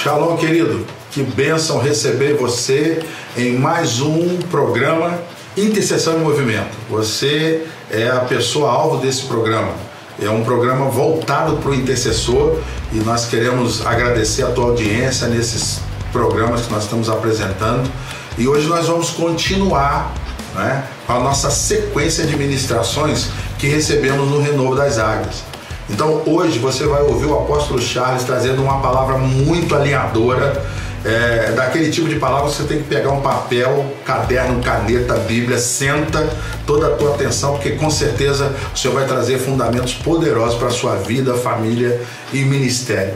Shalom, querido. Que bênção receber você em mais um programa Intercessão em Movimento. Você é a pessoa-alvo desse programa. É um programa voltado para o intercessor e nós queremos agradecer a tua audiência nesses programas que nós estamos apresentando. E hoje nós vamos continuar, né, com a nossa sequência de ministrações que recebemos no Renovo das Águias. Então hoje você vai ouvir o apóstolo Charles trazendo uma palavra muito alinhadora, daquele tipo de palavra que você tem que pegar um papel, caderno, caneta, Bíblia, senta toda a tua atenção, porque com certeza o Senhor vai trazer fundamentos poderosos para a sua vida, família e ministério.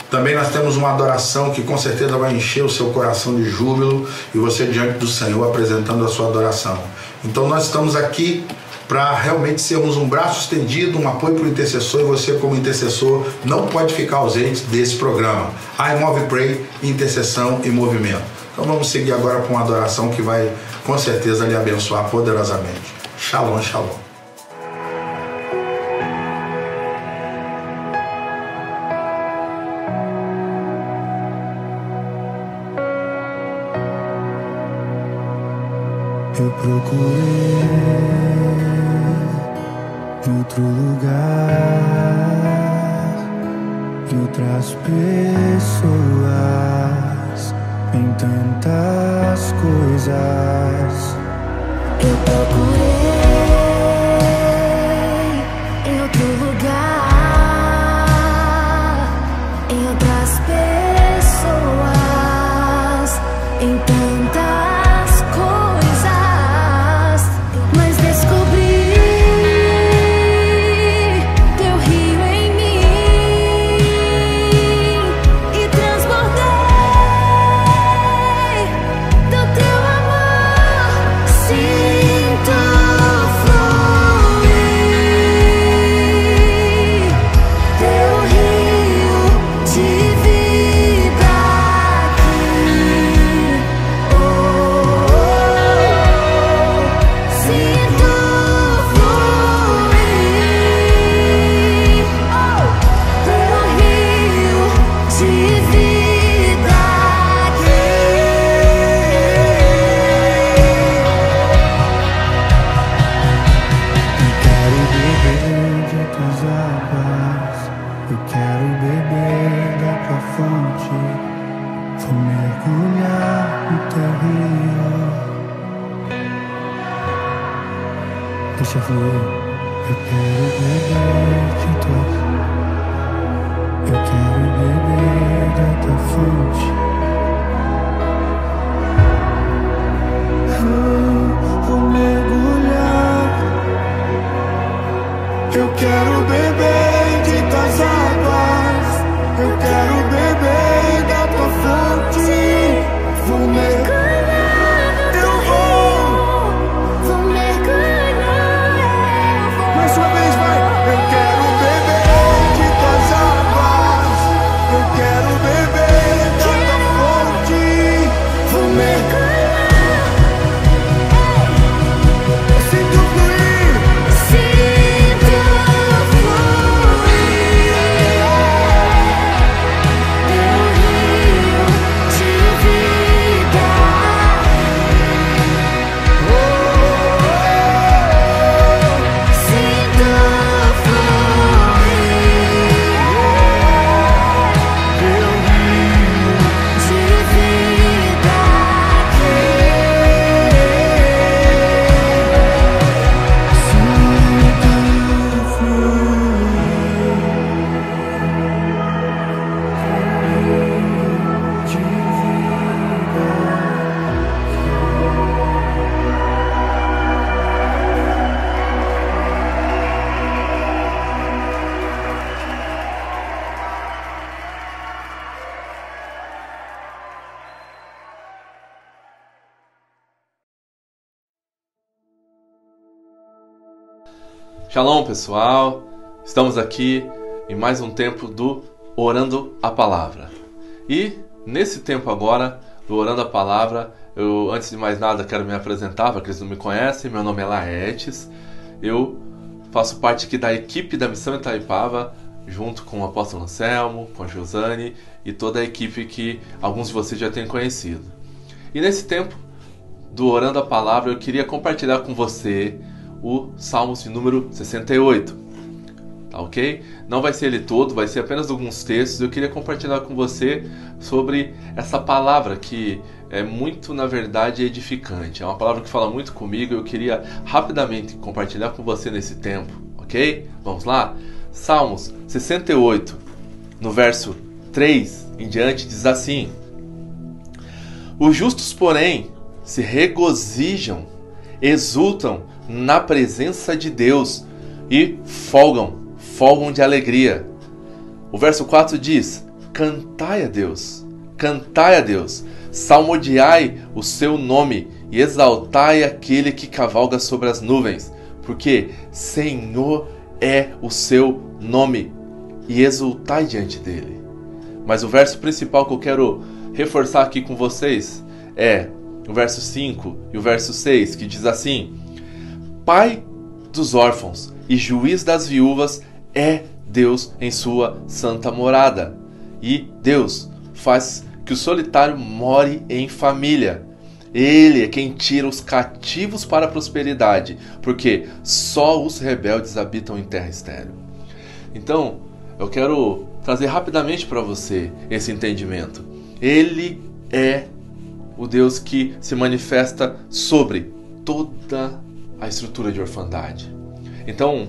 Também nós temos uma adoração que com certeza vai encher o seu coração de júbilo e você diante do Senhor apresentando a sua adoração. Então nós estamos aqui para realmente sermos um braço estendido, um apoio para o intercessor, e você como intercessor não pode ficar ausente desse programa. I Move Pray, Intercessão e Movimento. Então vamos seguir agora com uma adoração que vai com certeza lhe abençoar poderosamente. Shalom, shalom. Eu procurei em outro lugar, em outras pessoas, em tantas coisas. Eu procurei em outro lugar, em outras pessoas, em tantas coisas, mas descobri teu rio em mim e transbordei do teu amor. Sinto fluir teu rio de vida aqui. Oh, sinto fluir teu rio de vida aqui. Quero beber de tuas águas, eu quero beber da tua fonte, vou mergulhar no teu rio. Deixa fluir. Eu quero beber de tuas, eu quero beber da tua fonte. Vou mergulhar. Eu quero beber de tuas águas, eu quero beber da tua fonte. Vou mergulhar, eu Vou mergulhar, mais uma vez vai. Eu quero beber de tuas águas, eu quero beber da tua fonte. Vou mergulhar, sinto fluir. sinto fluir teu rio de vida. Sinto fluir Teu rio de vida aqui. sinto fluir de Shalom, pessoal. Estamos aqui em mais um tempo do Orando a Palavra. E nesse tempo agora do Orando a Palavra, eu antes de mais nada quero me apresentar para aqueles que não me conhecem. Meu nome é Laertes. Eu faço parte aqui da equipe da Missão Itaipava, junto com o apóstolo Anselmo, com a Josane e toda a equipe que alguns de vocês já têm conhecido. E nesse tempo do Orando a Palavra, eu queria compartilhar com você o Salmos de número 68. Tá ok? Não vai ser ele todo, vai ser apenas alguns textos. Eu queria compartilhar com você sobre essa palavra que é muito, na verdade, edificante. É uma palavra que fala muito comigo. Eu queria rapidamente compartilhar com você nesse tempo, ok? Vamos lá? Salmos 68, no verso 3 em diante, diz assim: Os justos, porém, se regozijam, exultam na presença de Deus e folgam de alegria. O verso 4 diz: Cantai a Deus, salmodiai o seu nome e exaltai aquele que cavalga sobre as nuvens, porque Senhor é o seu nome, e exultai diante dele. Mas o verso principal que eu quero reforçar aqui com vocês é o verso 5 e o verso 6, que diz assim: Pai dos órfãos e juiz das viúvas é Deus em sua santa morada. E Deus faz que o solitário more em família. Ele é quem tira os cativos para a prosperidade, porque só os rebeldes habitam em terra estéril. Então, eu quero trazer rapidamente para você esse entendimento. Ele é o Deus que se manifesta sobre toda a estrutura de orfandade. Então,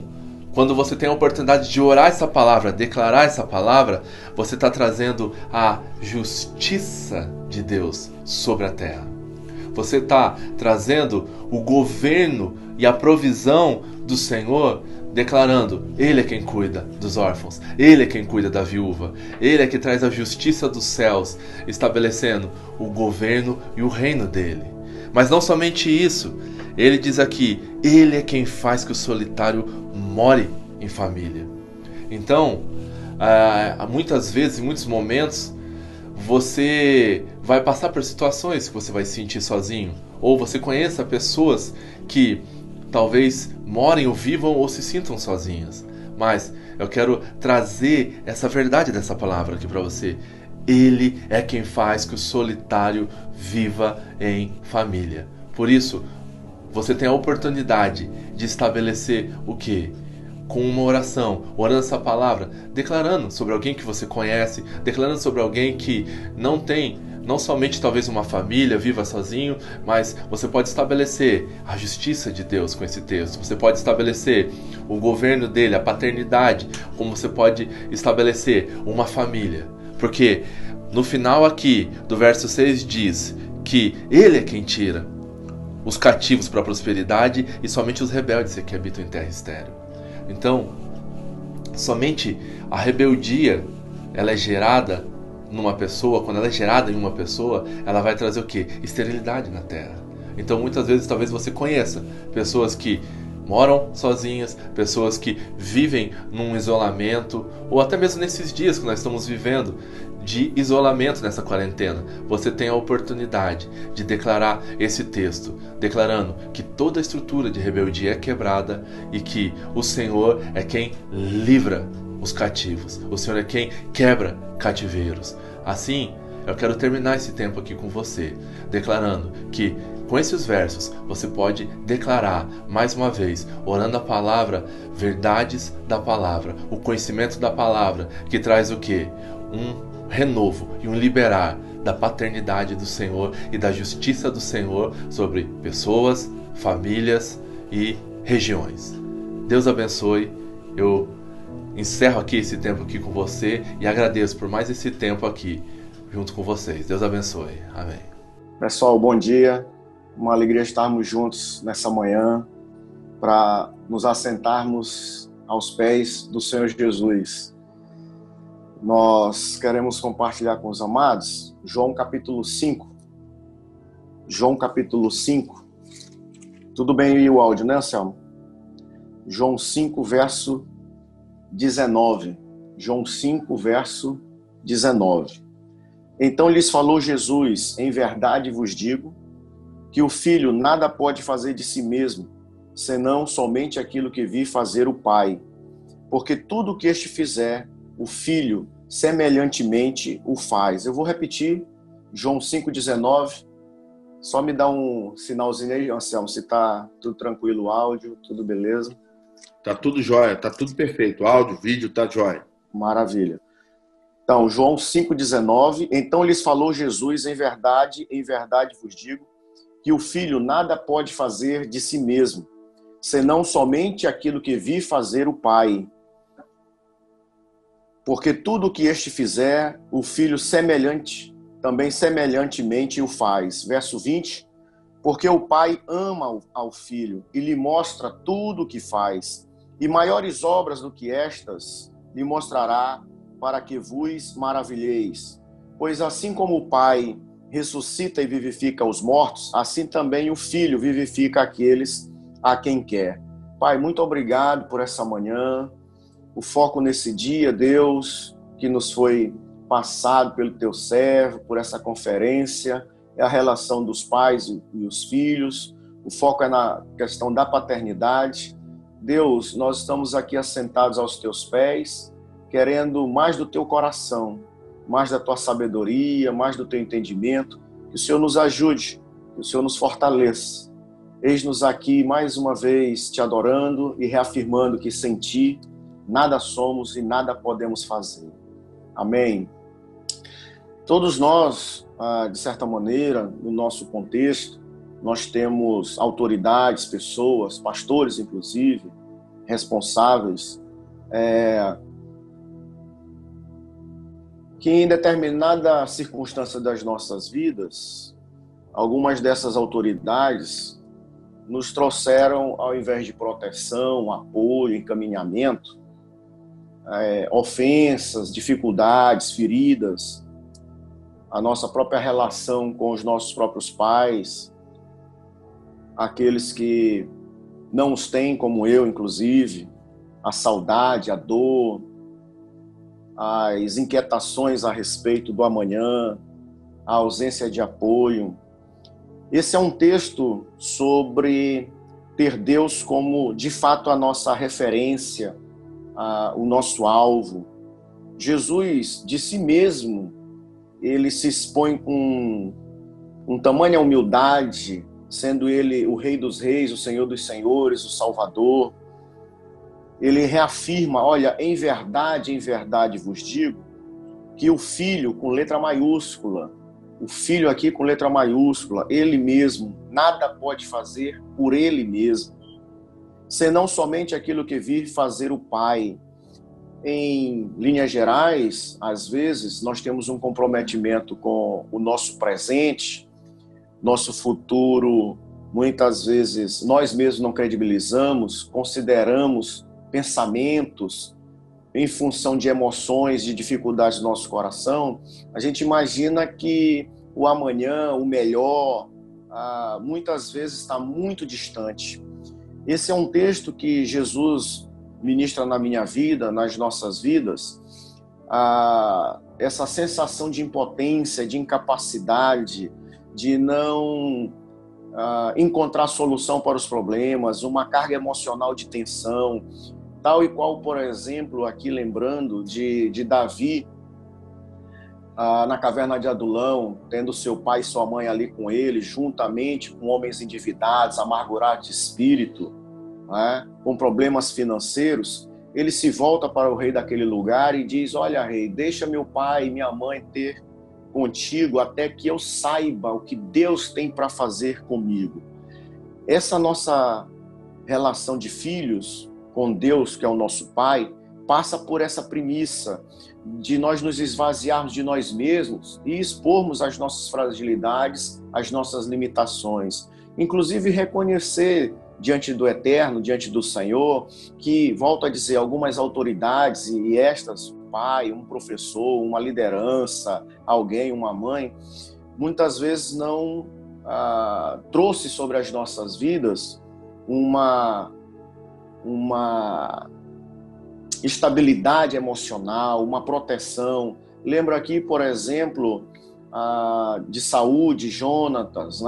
quando você tem a oportunidade de orar essa palavra, declarar essa palavra, você está trazendo a justiça de Deus sobre a terra. Você está trazendo o governo e a provisão do Senhor, declarando: Ele é quem cuida dos órfãos, Ele é quem cuida da viúva, Ele é que traz a justiça dos céus, estabelecendo o governo e o reino dele. Mas não somente isso, ele diz aqui: Ele é quem faz que o solitário more em família. Então, muitas vezes, em muitos momentos, você vai passar por situações que você vai se sentir sozinho, ou você conheça pessoas que talvez morem ou vivam ou se sintam sozinhas. Mas eu quero trazer essa verdade dessa palavra aqui para você. Ele é quem faz que o solitário viva em família. Por isso, você tem a oportunidade de estabelecer o quê? Com uma oração, orando essa palavra, declarando sobre alguém que você conhece, declarando sobre alguém que não tem, não somente talvez uma família, viva sozinho, mas você pode estabelecer a justiça de Deus com esse texto. Você pode estabelecer o governo dele, a paternidade, como você pode estabelecer uma família. Porque no final aqui do verso 6 diz que Ele é quem tira os cativos para a prosperidade e somente os rebeldes é que habitam em terra estéril. Então, somente a rebeldia, ela é gerada numa pessoa. Quando ela é gerada em uma pessoa, ela vai trazer o quê? Esterilidade na terra. Então, muitas vezes, talvez você conheça pessoas que moram sozinhas, pessoas que vivem num isolamento, ou até mesmo nesses dias que nós estamos vivendo de isolamento nessa quarentena, você tem a oportunidade de declarar esse texto, declarando que toda a estrutura de rebeldia é quebrada e que o Senhor é quem livra os cativos, o Senhor é quem quebra cativeiros. Assim, eu quero terminar esse tempo aqui com você, declarando que com esses versos você pode declarar mais uma vez, orando a palavra, verdades da palavra, o conhecimento da palavra, que traz o quê? Um renovo e um liberar da paternidade do Senhor e da justiça do Senhor sobre pessoas, famílias e regiões. Deus abençoe. Eu encerro aqui esse tempo aqui com você e agradeço por mais esse tempo aqui junto com vocês. Deus abençoe. Amém. Pessoal, bom dia. Uma alegria estarmos juntos nessa manhã para nos assentarmos aos pés do Senhor Jesus. Nós queremos compartilhar com os amados João capítulo 5. João capítulo 5. Tudo bem aí o áudio, né, Anselmo? João 5, verso 19. João 5, verso 19. Então lhes falou Jesus: em verdade vos digo que o Filho nada pode fazer de si mesmo, senão somente aquilo que vi fazer o Pai. porque tudo o que este fizer, o Filho semelhantemente o faz. Eu vou repetir, João 5,19. Só me dá um sinalzinho aí, Anselmo, se tá tudo tranquilo, o áudio, tudo beleza. Tá tudo jóia, tá tudo perfeito. Áudio, vídeo, tá jóia. Maravilha. Então, João 5,19. Então lhes falou Jesus, em verdade vos digo, que o Filho nada pode fazer de si mesmo, senão somente aquilo que vi fazer o Pai. Porque tudo o que este fizer, o Filho também semelhantemente o faz. Verso 20. Porque o Pai ama ao Filho e lhe mostra tudo o que faz, e maiores obras do que estas lhe mostrará, para que vos maravilheis. Pois assim como o Pai ressuscita e vivifica os mortos, assim também o Filho vivifica aqueles a quem quer. Pai, muito obrigado por essa manhã, o foco nesse dia, Deus, que nos foi passado pelo teu servo, por essa conferência, é a relação dos pais e os filhos, o foco é na questão da paternidade. Deus, nós estamos aqui assentados aos teus pés, querendo mais do teu coração, mais da tua sabedoria, mais do teu entendimento, que o Senhor nos ajude, que o Senhor nos fortaleça. Eis-nos aqui mais uma vez te adorando e reafirmando que sem ti nada somos e nada podemos fazer. Amém. Todos nós, de certa maneira, no nosso contexto, nós temos autoridades, pessoas, pastores inclusive, responsáveis, que em determinada circunstância das nossas vidas, algumas dessas autoridades nos trouxeram, ao invés de proteção, apoio, encaminhamento, ofensas, dificuldades, feridas, a nossa própria relação com os nossos próprios pais, aqueles que não os têm, como eu, inclusive, a saudade, a dor, as inquietações a respeito do amanhã, a ausência de apoio. Esse é um texto sobre ter Deus como, de fato, a nossa referência, o nosso alvo. Jesus, de si mesmo, ele se expõe com tamanha humildade, sendo ele o Rei dos Reis, o Senhor dos Senhores, o Salvador. Ele reafirma, olha, em verdade vos digo, que o Filho, com letra maiúscula, o Filho aqui com letra maiúscula, ele mesmo, nada pode fazer por ele mesmo, senão somente aquilo que vir fazer o Pai. Em linhas gerais, às vezes, nós temos um comprometimento com o nosso presente, nosso futuro, muitas vezes, nós mesmos não credibilizamos, consideramos pensamentos em função de emoções, de dificuldades do nosso coração. A gente imagina que o amanhã, o melhor, muitas vezes está muito distante. Esse é um texto que Jesus ministra na minha vida, nas nossas vidas, essa sensação de impotência, de incapacidade, de não encontrar solução para os problemas, uma carga emocional de tensão, tal e qual, por exemplo, aqui lembrando de Davi, na caverna de Adulão, tendo seu pai e sua mãe ali com ele, juntamente com homens endividados, amargurados de espírito, com problemas financeiros, ele se volta para o rei daquele lugar e diz, olha, rei, deixa meu pai e minha mãe ter contigo até que eu saiba o que Deus tem para fazer comigo. Essa nossa relação de filhos com Deus, que é o nosso Pai, passa por essa premissa de nós nos esvaziarmos de nós mesmos e expormos as nossas fragilidades, as nossas limitações. Inclusive reconhecer diante do Eterno, diante do Senhor, que, volto a dizer, algumas autoridades, e estas, um pai, um professor, uma liderança, alguém, uma mãe, muitas vezes não trouxe sobre as nossas vidas uma estabilidade emocional, uma proteção. Lembro aqui, por exemplo, de Saúl, de Jonatas,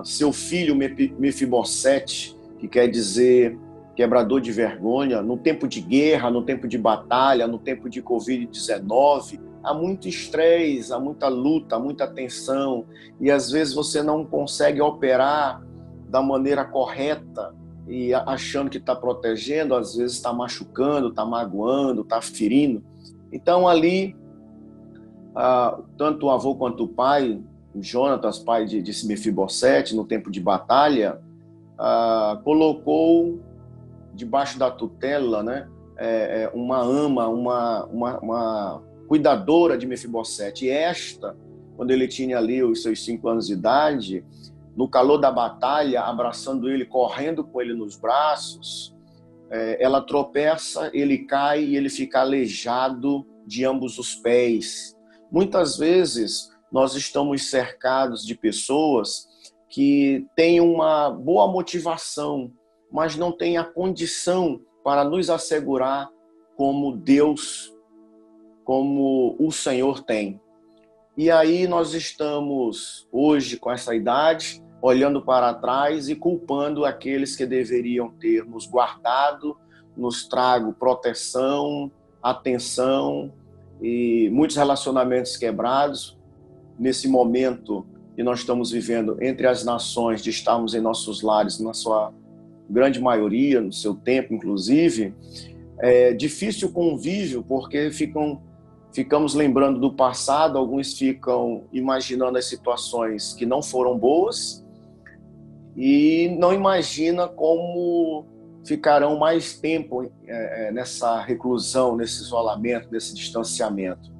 seu filho Mefibosete, que quer dizer quebrador de vergonha, no tempo de guerra, no tempo de batalha, no tempo de Covid-19, há muito estresse, há muita luta, há muita tensão, e às vezes você não consegue operar da maneira correta, e achando que está protegendo, às vezes está machucando, está magoando, está ferindo. Então ali, tanto o avô quanto o pai, Jonatas, pai de Mefibosete, no tempo de batalha, colocou debaixo da tutela, né, uma ama, uma cuidadora de Mefibosete. E esta, quando ele tinha ali os seus 5 anos de idade, no calor da batalha, abraçando ele, correndo com ele nos braços, ela tropeça, ele cai e ele fica aleijado de ambos os pés. Muitas vezes nós estamos cercados de pessoas que têm uma boa motivação, mas não têm a condição para nos assegurar como Deus, como o Senhor tem. E aí nós estamos hoje com essa idade, olhando para trás e culpando aqueles que deveriam ter nos guardado, nos trago proteção, atenção, e muitos relacionamentos quebrados nesse momento que nós estamos vivendo entre as nações, de estarmos em nossos lares, na sua grande maioria, no seu tempo inclusive. É difícil o convívio, porque ficamos lembrando do passado, alguns ficam imaginando as situações que não foram boas e não imagina como ficarão mais tempo nessa reclusão, nesse isolamento, nesse distanciamento.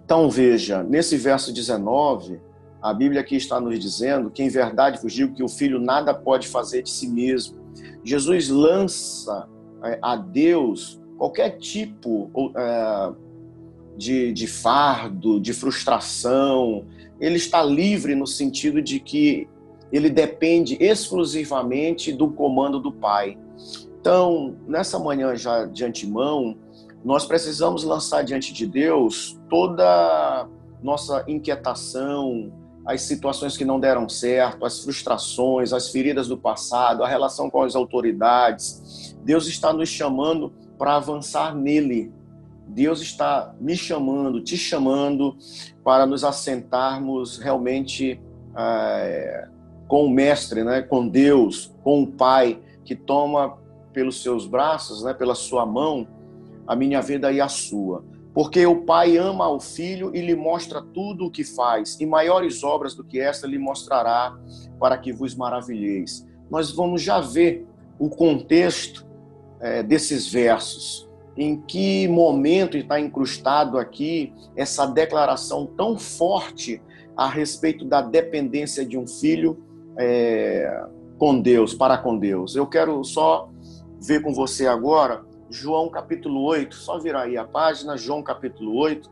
Então veja, nesse verso 19, a Bíblia aqui está nos dizendo que em verdade vos digo que o filho nada pode fazer de si mesmo. Jesus lança a Deus qualquer tipo de fardo, de frustração. Ele está livre no sentido de que ele depende exclusivamente do comando do Pai. Então, nessa manhã já de antemão, nós precisamos lançar diante de Deus toda nossa inquietação, as situações que não deram certo, as frustrações, as feridas do passado, a relação com as autoridades. Deus está nos chamando para avançar nele. Deus está me chamando, te chamando para nos assentarmos realmente com o Mestre, né? Com Deus, com o Pai, que toma pelos seus braços, né? Pela sua mão, a minha vida e a sua. Porque o Pai ama ao Filho e lhe mostra tudo o que faz, e maiores obras do que esta lhe mostrará, para que vos maravilheis. Nós vamos já ver o contexto desses versos. Em que momento está incrustado aqui essa declaração tão forte a respeito da dependência de um filho com Deus, para com Deus. Eu quero só ver com você agora João capítulo 8, só virar aí a página, João capítulo 8,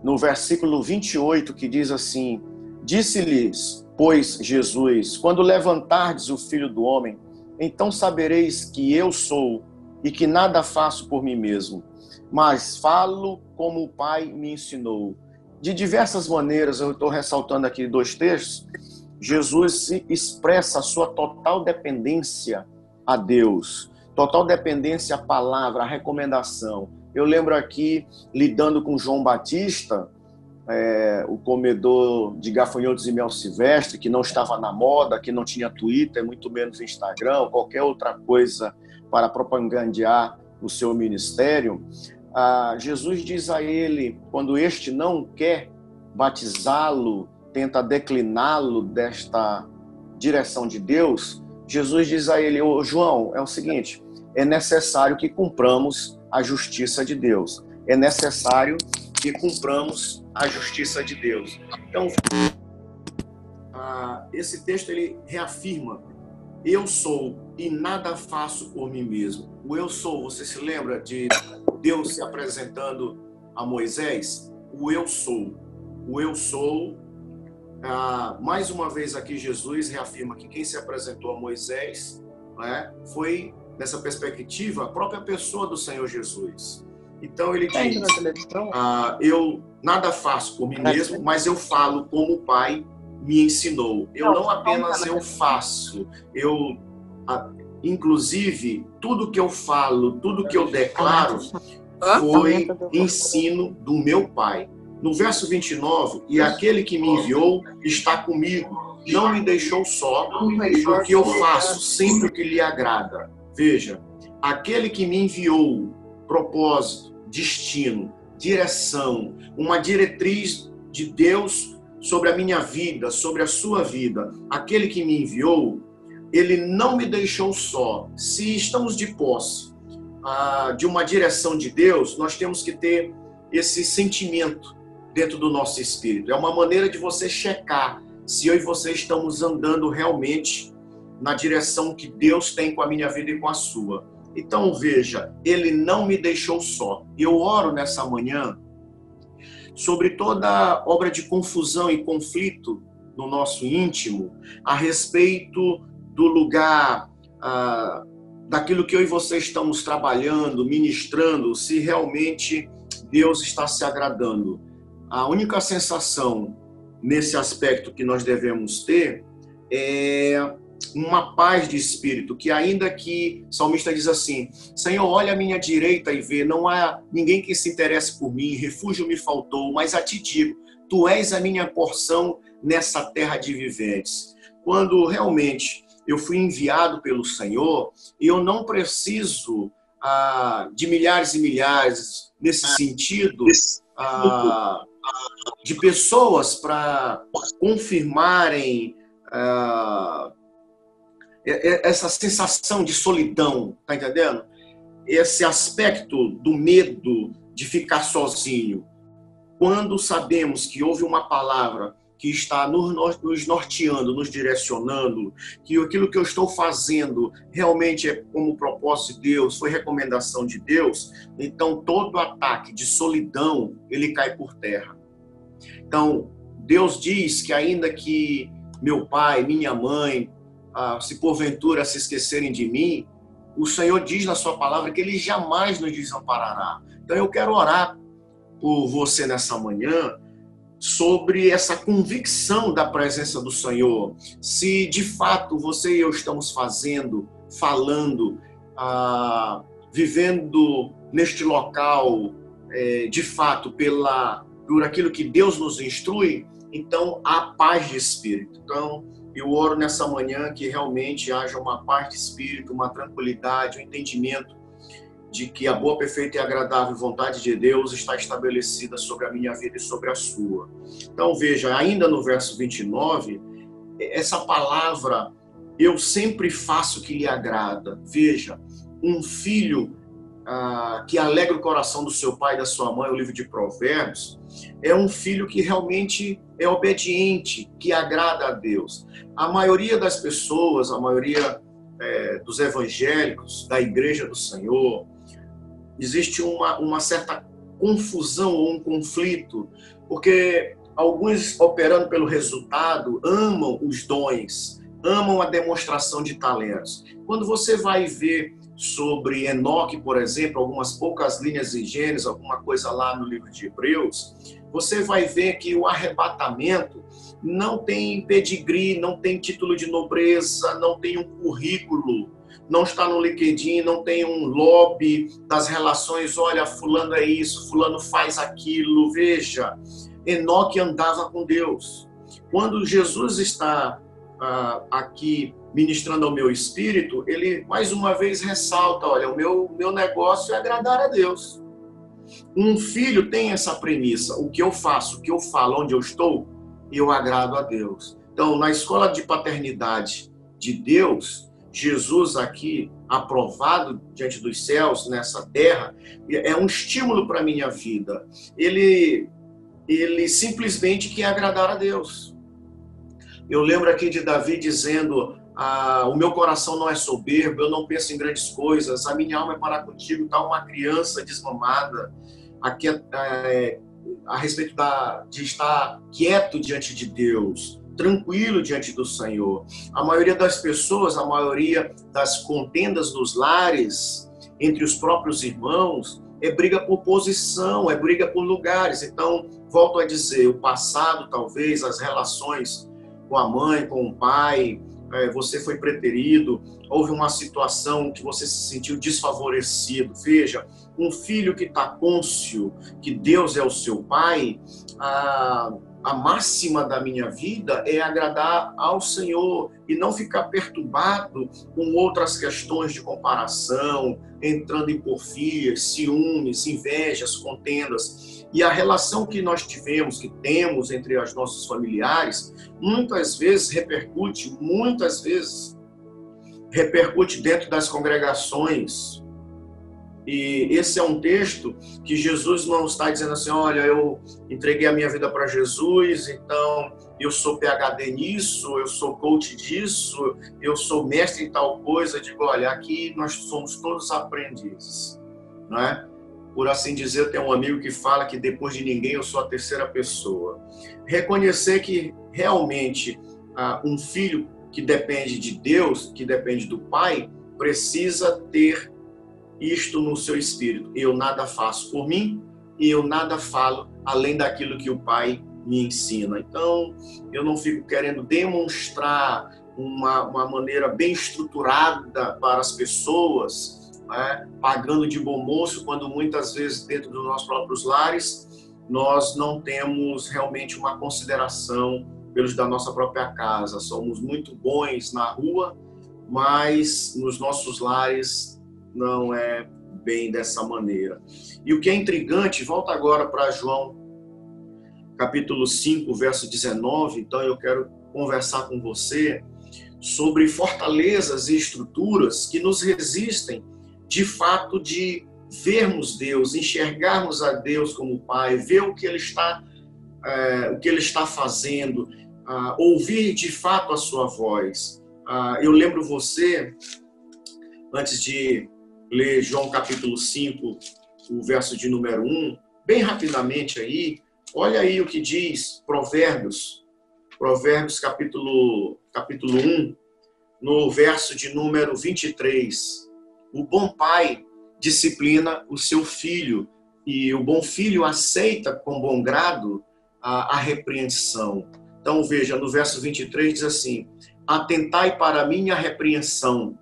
no versículo 28, que diz assim: disse-lhes, pois, Jesus, quando levantardes o Filho do Homem, então sabereis que eu sou, e que nada faço por mim mesmo, mas falo como o Pai me ensinou. De diversas maneiras, eu estou ressaltando aqui 2 textos, Jesus expressa a sua total dependência a Deus, total dependência à palavra, à recomendação. Eu lembro aqui, lidando com João Batista, o comedor de gafanhotos e mel silvestre, que não estava na moda, que não tinha Twitter, muito menos Instagram, qualquer outra coisa para propagandear o seu ministério. Jesus diz a ele, quando este não quer batizá-lo, tenta decliná-lo desta direção de Deus, Jesus diz a ele: ô João, é o seguinte, é necessário que cumpramos a justiça de Deus. É necessário que cumpramos a justiça de Deus. Então, esse texto ele reafirma: eu sou e nada faço por mim mesmo. O eu sou, você se lembra de Deus se apresentando a Moisés? O eu sou. O eu sou. Mais uma vez aqui Jesus reafirma que quem se apresentou a Moisés, né, foi, nessa perspectiva, a própria pessoa do Senhor Jesus. Então ele diz: eu nada faço por mim mesmo, mas eu falo como o Pai me ensinou. Eu não apenas eu faço, inclusive, tudo que eu falo, tudo que eu declaro, foi ensino do meu Pai. No verso 29, e aquele que me enviou está comigo, não me deixou só, porque eu faço sempre o que lhe agrada. Veja, aquele que me enviou, propósito, destino, direção, uma diretriz de Deus sobre a minha vida, sobre a sua vida, aquele que me enviou, ele não me deixou só. Se estamos de posse de uma direção de Deus, nós temos que ter esse sentimento dentro do nosso espírito. É uma maneira de você checar se eu e você estamos andando realmente na direção que Deus tem com a minha vida e com a sua. Então veja, ele não me deixou só. Eu oro nessa manhã sobre toda obra de confusão e conflito no nosso íntimo a respeito do lugar, daquilo que eu e você estamos trabalhando, ministrando, se realmente Deus está se agradando. A única sensação nesse aspecto que nós devemos ter é uma paz de espírito, que ainda que o salmista diz assim, Senhor, olha à minha direita e vê, não há ninguém que se interesse por mim, refúgio me faltou, mas a ti digo, tu és a minha porção nessa terra de viventes. Quando realmente eu fui enviado pelo Senhor, eu não preciso de milhares e milhares, nesse sentido, de pessoas para confirmarem essa sensação de solidão, tá entendendo? Esse aspecto do medo de ficar sozinho. Quando sabemos que houve uma palavra que está nos norteando, nos direcionando, que aquilo que eu estou fazendo realmente é como propósito de Deus, foi recomendação de Deus, então todo ataque de solidão, ele cai por terra. Então, Deus diz que ainda que meu pai, minha mãe, se porventura se esquecerem de mim, o Senhor diz na sua palavra que Ele jamais nos desamparará. Então eu quero orar por você nessa manhã sobre essa convicção da presença do Senhor. Se de fato você e eu estamos falando, vivendo neste local, de fato, por aquilo que Deus nos instrui, então há paz de espírito. Então, eu oro nessa manhã que realmente haja uma paz de espírito, uma tranquilidade, um entendimento de que a boa, perfeita e agradável vontade de Deus está estabelecida sobre a minha vida e sobre a sua. Então veja, ainda no verso 29, essa palavra, eu sempre faço o que lhe agrada. Veja, um filho que alegra o coração do seu pai e da sua mãe, o livro de Provérbios, é um filho que realmente é obediente, que agrada a Deus. A maioria das pessoas, a maioria dos evangélicos, da igreja do Senhor, existe uma certa confusão ou um conflito, porque alguns, operando pelo resultado, amam os dons, amam a demonstração de talentos. Quando você vai ver sobre Enoque, por exemplo, algumas poucas linhas em Gênesis, alguma coisa lá no livro de Hebreus, você vai ver que o arrebatamento não tem pedigree, não tem título de nobreza, não tem um currículo, não está no LinkedIn, não tem um lobby das relações, olha, fulano é isso, fulano faz aquilo. Veja, Enoque andava com Deus. Quando Jesus está aqui ministrando ao meu espírito, ele mais uma vez ressalta, olha, o meu negócio é agradar a Deus. Um filho tem essa premissa, o que eu faço, o que eu falo, onde eu estou, eu agrado a Deus. Então, na escola de paternidade de Deus, Jesus aqui, aprovado diante dos céus, nessa terra, é um estímulo para a minha vida. Ele simplesmente quer agradar a Deus. Eu lembro aqui de Davi dizendo, o meu coração não é soberbo, eu não penso em grandes coisas, a minha alma é para contigo, está uma criança desmamada, aqui a respeito de estar quieto diante de Deus, tranquilo diante do Senhor. A maioria das pessoas, a maioria das contendas nos lares, entre os próprios irmãos, é briga por posição, é briga por lugares. Então, volto a dizer, o passado talvez, as relações com a mãe, com o pai, você foi preterido, houve uma situação que você se sentiu desfavorecido. Veja, um filho que está cônscio que Deus é o seu pai, a máxima da minha vida é agradar ao Senhor e não ficar perturbado com outras questões de comparação, entrando em porfias, ciúmes, invejas, contendas. E a relação que nós tivemos, que temos entre os nossos familiares, muitas vezes repercute dentro das congregações. E esse é um texto que Jesus não está dizendo assim, olha, eu entreguei a minha vida para Jesus, então eu sou PhD nisso, eu sou coach disso, eu sou mestre em tal coisa. Digo, olha, aqui nós somos todos aprendizes, não é? Por assim dizer, eu tenho um amigo que fala que depois de ninguém eu sou a terceira pessoa. Reconhecer que realmente um filho que depende de Deus, que depende do Pai, precisa ter isto no seu espírito. Eu nada faço por mim e eu nada falo além daquilo que o Pai me ensina. Então, eu não fico querendo demonstrar uma maneira bem estruturada para as pessoas, né, pagando de bom moço, quando muitas vezes dentro dos nossos próprios lares nós não temos realmente uma consideração pelos da nossa própria casa. Somos muito bons na rua, mas nos nossos lares não é bem dessa maneira. E o que é intrigante, volta agora para João, capítulo 5, verso 19. Então eu quero conversar com você sobre fortalezas e estruturas que nos resistem, de fato, de vermos Deus, enxergarmos a Deus como Pai, ver o que Ele está fazendo, ouvir de fato a sua voz. Eu lembro você, antes de ler João capítulo 5, o verso de número 1, bem rapidamente aí, olha aí o que diz Provérbios capítulo 1, no verso de número 23. O bom pai disciplina o seu filho e o bom filho aceita com bom grado a repreensão. Então veja, no verso 23 diz assim: atentai para a minha repreensão.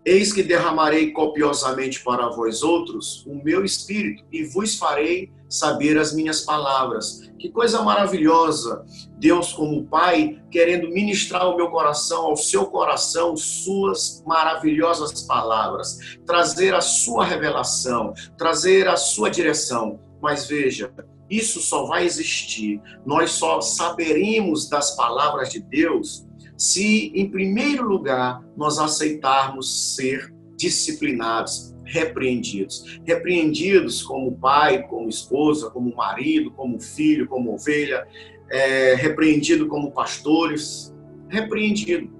Eis que derramarei copiosamente para vós outros o meu espírito e vos farei saber as minhas palavras. Que coisa maravilhosa! Deus como Pai querendo ministrar ao meu coração, ao seu coração, suas maravilhosas palavras, trazer a sua revelação, trazer a sua direção. Mas veja, isso só vai existir, nós só saberemos das palavras de Deus se, em primeiro lugar, nós aceitarmos ser disciplinados, repreendidos. Repreendidos como pai, como esposa, como marido, como filho, como ovelha, repreendido como pastores, repreendido.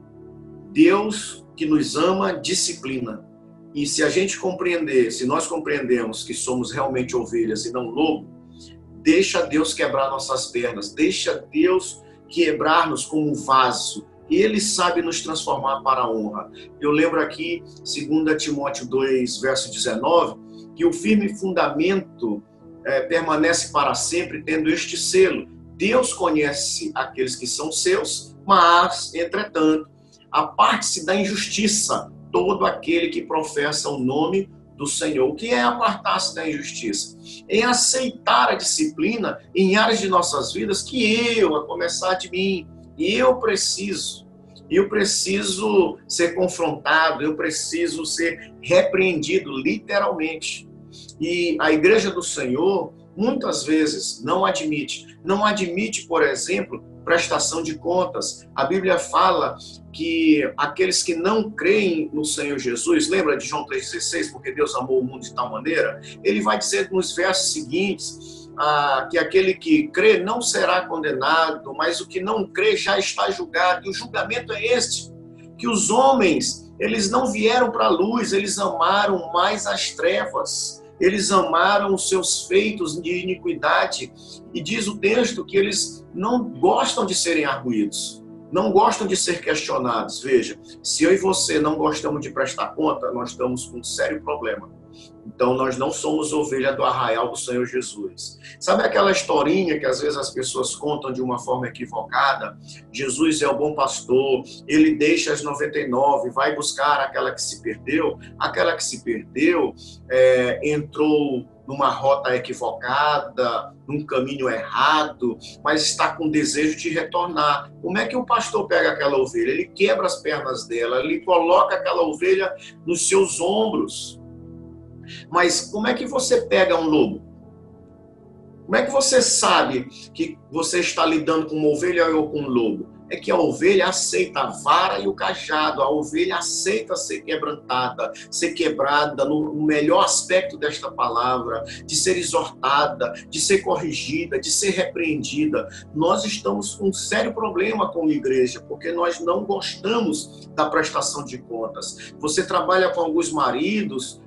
Deus que nos ama, disciplina. E se a gente compreender, se nós compreendemos que somos realmente ovelhas e não lobo, deixa Deus quebrar nossas pernas, deixa Deus quebrar-nos como um vaso. Ele sabe nos transformar para a honra. Eu lembro aqui, 2 Timóteo 2, verso 19, que o firme fundamento permanece para sempre, tendo este selo: Deus conhece aqueles que são seus, mas, entretanto, aparte-se da injustiça todo aquele que professa o nome do Senhor. O que é apartar-se da injustiça? É aceitar a disciplina em áreas de nossas vidas que a começar de mim, eu preciso ser confrontado, eu preciso ser repreendido, literalmente. E a igreja do Senhor, muitas vezes, não admite, por exemplo, prestação de contas. A Bíblia fala que aqueles que não creem no Senhor Jesus, lembra de João 3,16, porque Deus amou o mundo de tal maneira? Ele vai dizer nos versos seguintes, que aquele que crê não será condenado, mas o que não crê já está julgado. E o julgamento é este, que os homens, eles não vieram para a luz, eles amaram mais as trevas, eles amaram os seus feitos de iniquidade. E diz o texto que eles não gostam de serem arguídos, não gostam de ser questionados. Veja, se eu e você não gostamos de prestar conta, nós estamos com um sério problema. Então, nós não somos ovelha do arraial do Senhor Jesus. Sabe aquela historinha que às vezes as pessoas contam de uma forma equivocada? Jesus é o bom pastor, ele deixa as 99, vai buscar aquela que se perdeu. Aquela que se perdeu entrou numa rota equivocada, num caminho errado, mas está com desejo de retornar. Como é que o pastor pega aquela ovelha? Ele quebra as pernas dela, ele coloca aquela ovelha nos seus ombros. Mas como é que você pega um lobo? Como é que você sabe que você está lidando com uma ovelha ou com um lobo? É que a ovelha aceita a vara e o cajado, a ovelha aceita ser quebrada no melhor aspecto desta palavra, de ser exortada, de ser corrigida, de ser repreendida. Nós estamos com um sério problema como igreja, porque nós não gostamos da prestação de contas. Você trabalha com alguns maridos,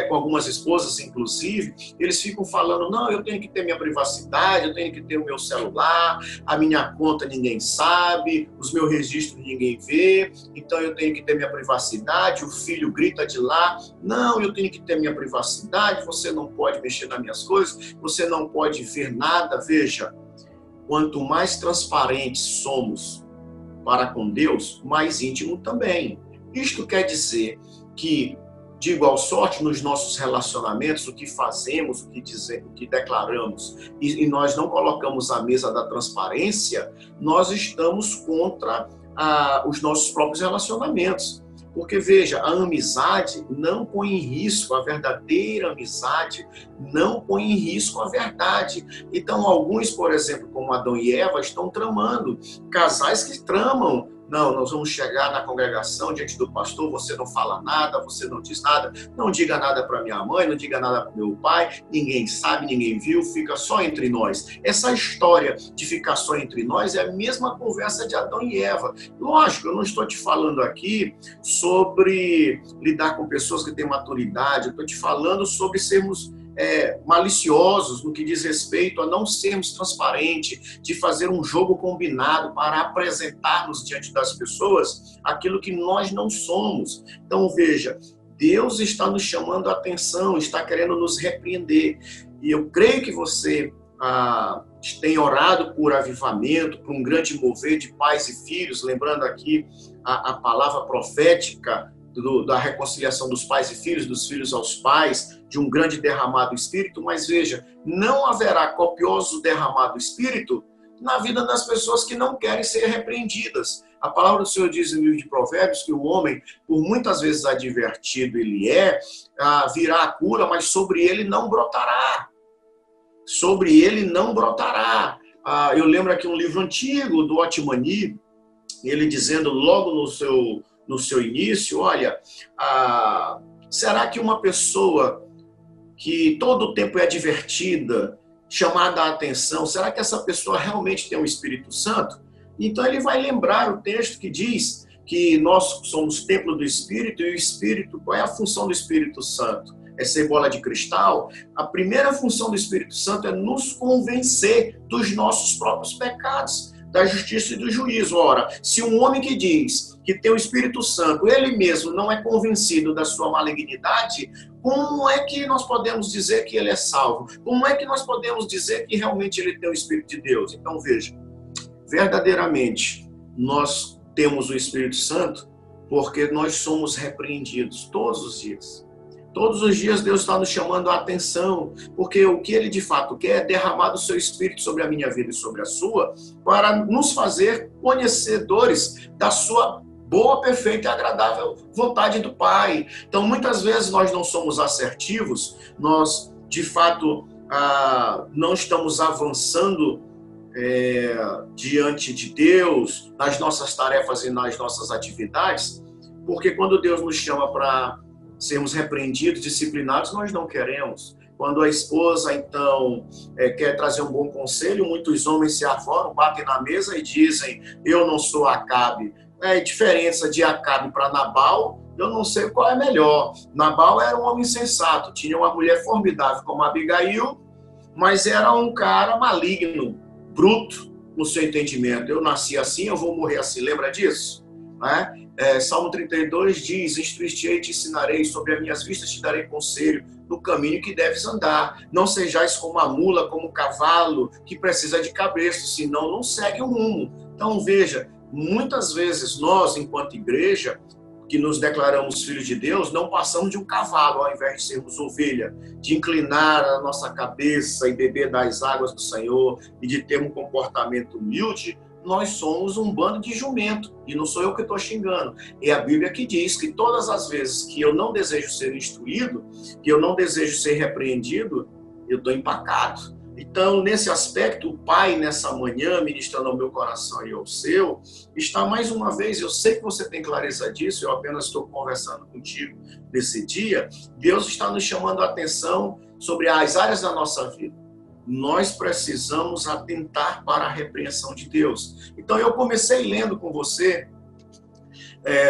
com algumas esposas, inclusive, eles ficam falando, não, eu tenho que ter minha privacidade, eu tenho que ter o meu celular, a minha conta ninguém sabe, os meus registros ninguém vê, então eu tenho que ter minha privacidade, o filho grita de lá, não, eu tenho que ter minha privacidade, você não pode mexer nas minhas coisas, você não pode ver nada. Veja, quanto mais transparentes somos para com Deus, mais íntimo também. Isto quer dizer que, de igual sorte, nos nossos relacionamentos, o que fazemos, o que dizemos, o que declaramos, e nós não colocamos a mesa da transparência, nós estamos contra os nossos próprios relacionamentos. Porque, veja, a amizade não põe em risco, a verdadeira amizade não põe em risco a verdade. Então, alguns, por exemplo, como Adão e Eva, estão tramando, casais que tramam. Não, nós vamos chegar na congregação diante do pastor, você não fala nada, você não diz nada, não diga nada para minha mãe, não diga nada para meu pai, ninguém sabe, ninguém viu, fica só entre nós. Essa história de ficar só entre nós é a mesma conversa de Adão e Eva. Lógico, eu não estou te falando aqui sobre lidar com pessoas que têm maturidade, eu estou te falando sobre sermos maliciosos no que diz respeito a não sermos transparentes, de fazer um jogo combinado para apresentarmos diante das pessoas aquilo que nós não somos. Então, veja, Deus está nos chamando a atenção, está querendo nos repreender. E eu creio que você tem orado por avivamento, por um grande mover de pais e filhos, lembrando aqui a palavra profética da reconciliação dos pais e filhos, dos filhos aos pais, de um grande derramado espírito, mas veja, não haverá copioso derramado espírito na vida das pessoas que não querem ser repreendidas. A palavra do Senhor diz no livro de Provérbios que o homem, por muitas vezes advertido ele virá a cura, mas sobre ele não brotará. Sobre ele não brotará. Eu lembro aqui um livro antigo do Otmani, ele dizendo logo no seu início, olha, será que uma pessoa que todo o tempo é advertida, chamada a atenção, será que essa pessoa realmente tem o Espírito Santo? Então ele vai lembrar o texto que diz que nós somos templo do Espírito, e o Espírito, qual é a função do Espírito Santo? É ser bola de cristal? A primeira função do Espírito Santo é nos convencer dos nossos próprios pecados, da justiça e do juízo. Ora, se um homem que diz que tem o Espírito Santo, ele mesmo não é convencido da sua malignidade, como é que nós podemos dizer que ele é salvo? Como é que nós podemos dizer que realmente ele tem o Espírito de Deus? Então, veja, verdadeiramente, nós temos o Espírito Santo porque nós somos repreendidos todos os dias. Todos os dias Deus está nos chamando a atenção, porque o que Ele de fato quer é derramar do seu Espírito sobre a minha vida e sobre a sua, para nos fazer conhecedores da sua boa, perfeita e agradável vontade do Pai. Então, muitas vezes nós não somos assertivos, nós de fato não estamos avançando diante de Deus, nas nossas tarefas e nas nossas atividades, porque quando Deus nos chama para sermos repreendidos, disciplinados, nós não queremos. Quando a esposa, então, quer trazer um bom conselho, muitos homens se arvoram, batem na mesa e dizem, eu não sou Acabe. A diferença de Acabe para Nabal, eu não sei qual é melhor. Nabal era um homem sensato, tinha uma mulher formidável como Abigail, mas era um cara maligno, bruto no seu entendimento. Eu nasci assim, eu vou morrer assim, lembra disso? Salmo 32 diz: instruir-te-ei, te ensinarei, sobre as minhas vistas te darei conselho, no caminho que deves andar. Não sejais como a mula, como o cavalo, que precisa de cabresto, senão não segue o rumo. Então veja, muitas vezes nós, enquanto igreja, que nos declaramos filhos de Deus, não passamos de um cavalo, ao invés de sermos ovelha, de inclinar a nossa cabeça e beber das águas do Senhor e de ter um comportamento humilde. Nós somos um bando de jumento, e não sou eu que estou xingando. É a Bíblia que diz que todas as vezes que eu não desejo ser instruído, que eu não desejo ser repreendido, eu estou empacado. Então, nesse aspecto, o Pai, nessa manhã, ministrando ao meu coração e ao seu, está mais uma vez, eu sei que você tem clareza disso, eu apenas estou conversando contigo nesse dia, Deus está nos chamando a atenção sobre as áreas da nossa vida. Nós precisamos atentar para a repreensão de Deus. Então, eu comecei lendo com você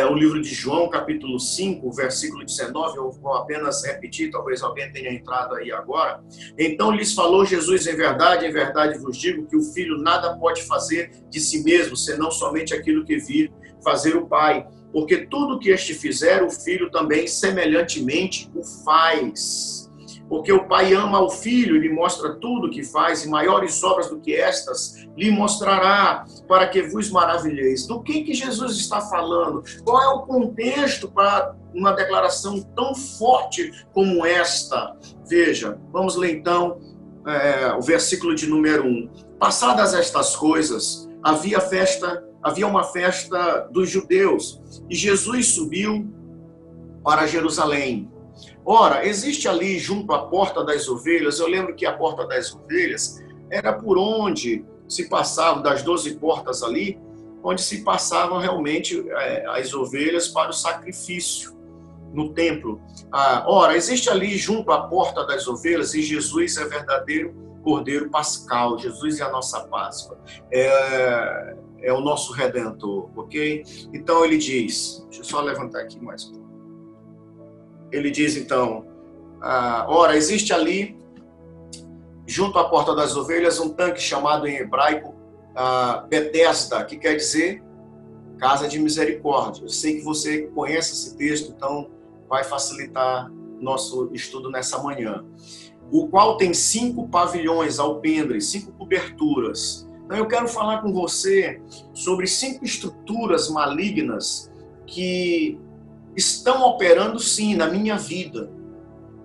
o livro de João, capítulo 5, versículo 19, eu vou apenas repetir, talvez alguém tenha entrado aí agora. Então lhes falou Jesus: em verdade vos digo que o Filho nada pode fazer de si mesmo, senão somente aquilo que vir fazer o Pai. Porque tudo que este fizer, o Filho também semelhantemente o faz. Porque o Pai ama ao Filho e lhe mostra tudo o que faz, e maiores obras do que estas lhe mostrará, para que vos maravilheis. Do que Jesus está falando? Qual é o contexto para uma declaração tão forte como esta? Veja, vamos ler então o versículo de número 1. Passadas estas coisas, havia uma festa dos judeus, e Jesus subiu para Jerusalém. Ora, existe ali junto à porta das ovelhas, eu lembro que a porta das ovelhas era por onde se passavam, das 12 portas ali, onde se passavam realmente as ovelhas para o sacrifício no templo. Ora, existe ali junto à porta das ovelhas, e Jesus é verdadeiro Cordeiro Pascal, Jesus é a nossa Páscoa, é o nosso Redentor, ok? Então ele diz, deixa eu só levantar aqui mais um. Ele diz então, ora, existe ali, junto à porta das ovelhas, um tanque chamado em hebraico Betesda, que quer dizer casa de misericórdia. Eu sei que você conhece esse texto, então vai facilitar nosso estudo nessa manhã. O qual tem 5 pavilhões, alpendres, 5 coberturas. Então eu quero falar com você sobre 5 estruturas malignas que estão operando sim na minha vida,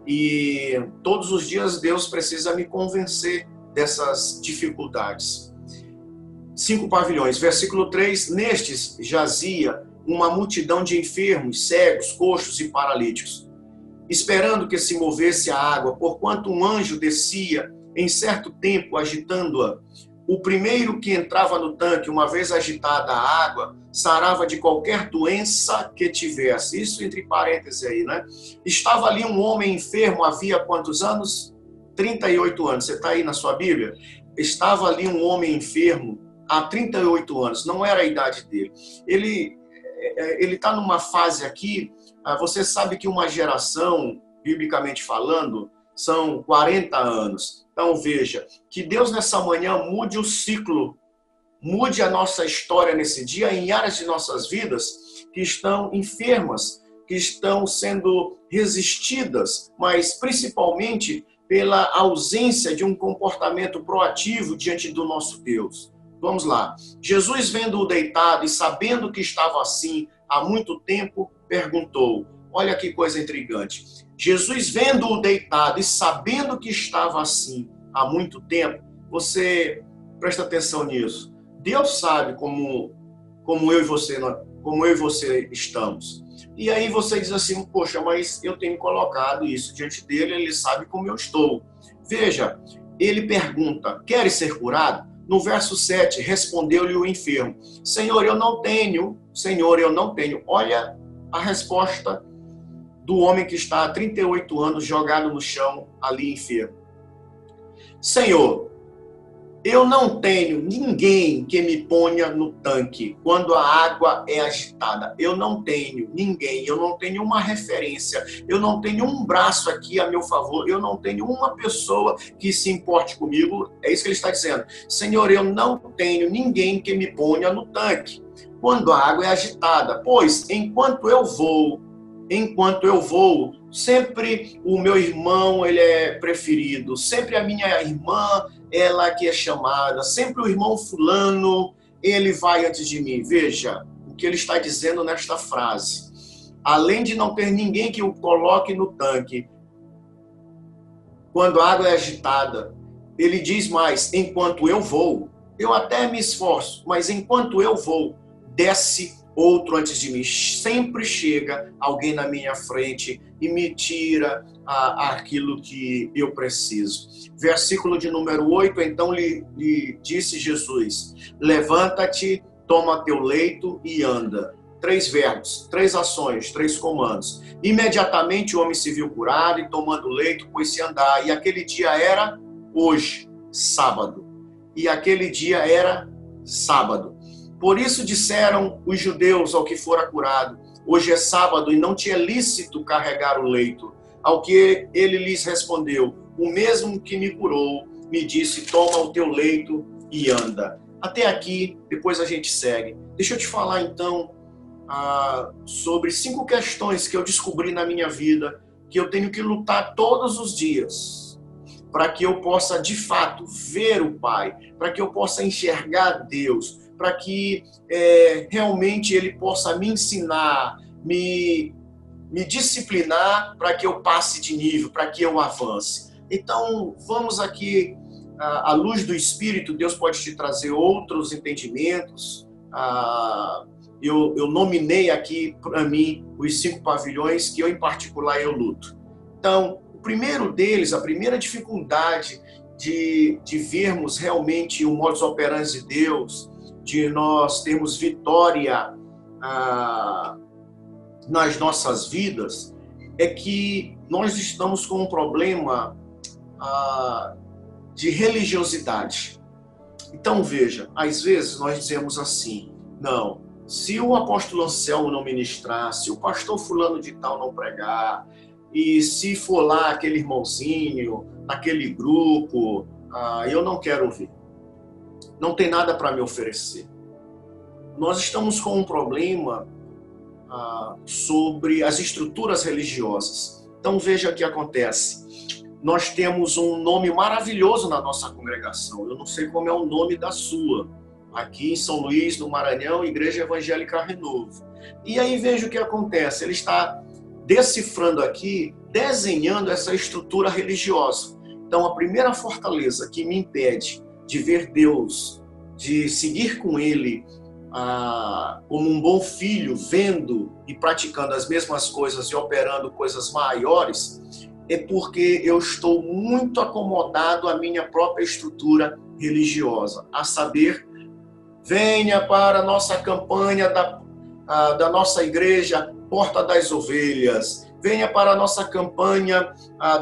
e todos os dias Deus precisa me convencer dessas dificuldades. 5 pavilhões, versículo 3: nestes jazia uma multidão de enfermos, cegos, coxos e paralíticos, esperando que se movesse a água, porquanto um anjo descia em certo tempo agitando-a. O primeiro que entrava no tanque, uma vez agitada a água, sarava de qualquer doença que tivesse. Isso entre parênteses aí, né? Estava ali um homem enfermo, havia quantos anos? 38 anos. Você está aí na sua Bíblia? Estava ali um homem enfermo há 38 anos. Não era a idade dele. Ele está numa fase aqui, você sabe que uma geração, biblicamente falando, são 40 anos. Então veja, que Deus nessa manhã mude o ciclo, mude a nossa história nesse dia em áreas de nossas vidas que estão enfermas, que estão sendo resistidas, mas principalmente pela ausência de um comportamento proativo diante do nosso Deus. Vamos lá. Jesus, vendo-o deitado e sabendo que estava assim há muito tempo, perguntou. Olha que coisa intrigante. Jesus, vendo-o deitado e sabendo que estava assim há muito tempo, você presta atenção nisso. Deus sabe como eu e você estamos. E aí você diz assim, poxa, mas eu tenho colocado isso diante dele, ele sabe como eu estou. Veja, ele pergunta, queres ser curado? No verso 7, respondeu-lhe o enfermo, Senhor, eu não tenho. Olha a resposta do homem que está há 38 anos jogado no chão, ali enfermo. Senhor, Eu não tenho ninguém que me ponha no tanque quando a água é agitada. Eu não tenho ninguém, eu não tenho uma referência, eu não tenho um braço aqui a meu favor, eu não tenho uma pessoa que se importe comigo. É isso que ele está dizendo. Senhor, eu não tenho ninguém que me ponha no tanque quando a água é agitada, pois enquanto eu vou, sempre o meu irmão ele é preferido, sempre a minha irmã ela que é chamada, sempre o irmão fulano ele vai antes de mim. Veja o que ele está dizendo nesta frase. Além de não ter ninguém que o coloque no tanque quando a água é agitada, ele diz mais: enquanto eu vou, eu até me esforço, mas enquanto eu vou, desce outro antes de mim. Sempre chega alguém na minha frente e me tira aquilo que eu preciso. Versículo de número 8, então lhe disse Jesus: levanta-te, toma teu leito e anda. 3 verbos, 3 ações, 3 comandos. Imediatamente o homem se viu curado e tomando o leito pôs-se a andar. E aquele dia era hoje, sábado. E aquele dia era sábado. Por isso disseram os judeus ao que fora curado: hoje é sábado e não te é lícito carregar o leito. Ao que ele lhes respondeu: o mesmo que me curou me disse: toma o teu leito e anda. Até aqui, depois a gente segue. Deixa eu te falar então sobre 5 questões que eu descobri na minha vida, que eu tenho que lutar todos os dias, para que eu possa de fato ver o Pai, para que eu possa enxergar Deus, para que realmente Ele possa me ensinar, me disciplinar, para que eu passe de nível, para que eu avance. Então, vamos aqui, à luz do Espírito, Deus pode te trazer outros entendimentos. Eu nominei aqui para mim os 5 pavilhões que eu, em particular, eu luto. Então, o primeiro deles, a primeira dificuldade de vermos realmente o modus operandi de Deus, de nós termos vitória nas nossas vidas, é que nós estamos com um problema de religiosidade. Então veja, às vezes nós dizemos assim: não, se o apóstolo Anselmo não ministrar, se o pastor fulano de tal não pregar, e se for lá aquele irmãozinho, naquele grupo, eu não quero ouvir. Não tem nada para me oferecer. Nós estamos com um problema sobre as estruturas religiosas. Então veja o que acontece. Nós temos um nome maravilhoso na nossa congregação. Eu não sei como é o nome da sua. Aqui em São Luís, no Maranhão, Igreja Evangélica Renovo. E aí veja o que acontece. Ele está decifrando aqui, desenhando essa estrutura religiosa. Então a primeira fortaleza que me impede de ver Deus, de seguir com Ele como um bom filho, vendo e praticando as mesmas coisas e operando coisas maiores, é porque eu estou muito acomodado à minha própria estrutura religiosa. A saber, venha para a nossa campanha da nossa igreja Porta das Ovelhas. Venha para a nossa campanha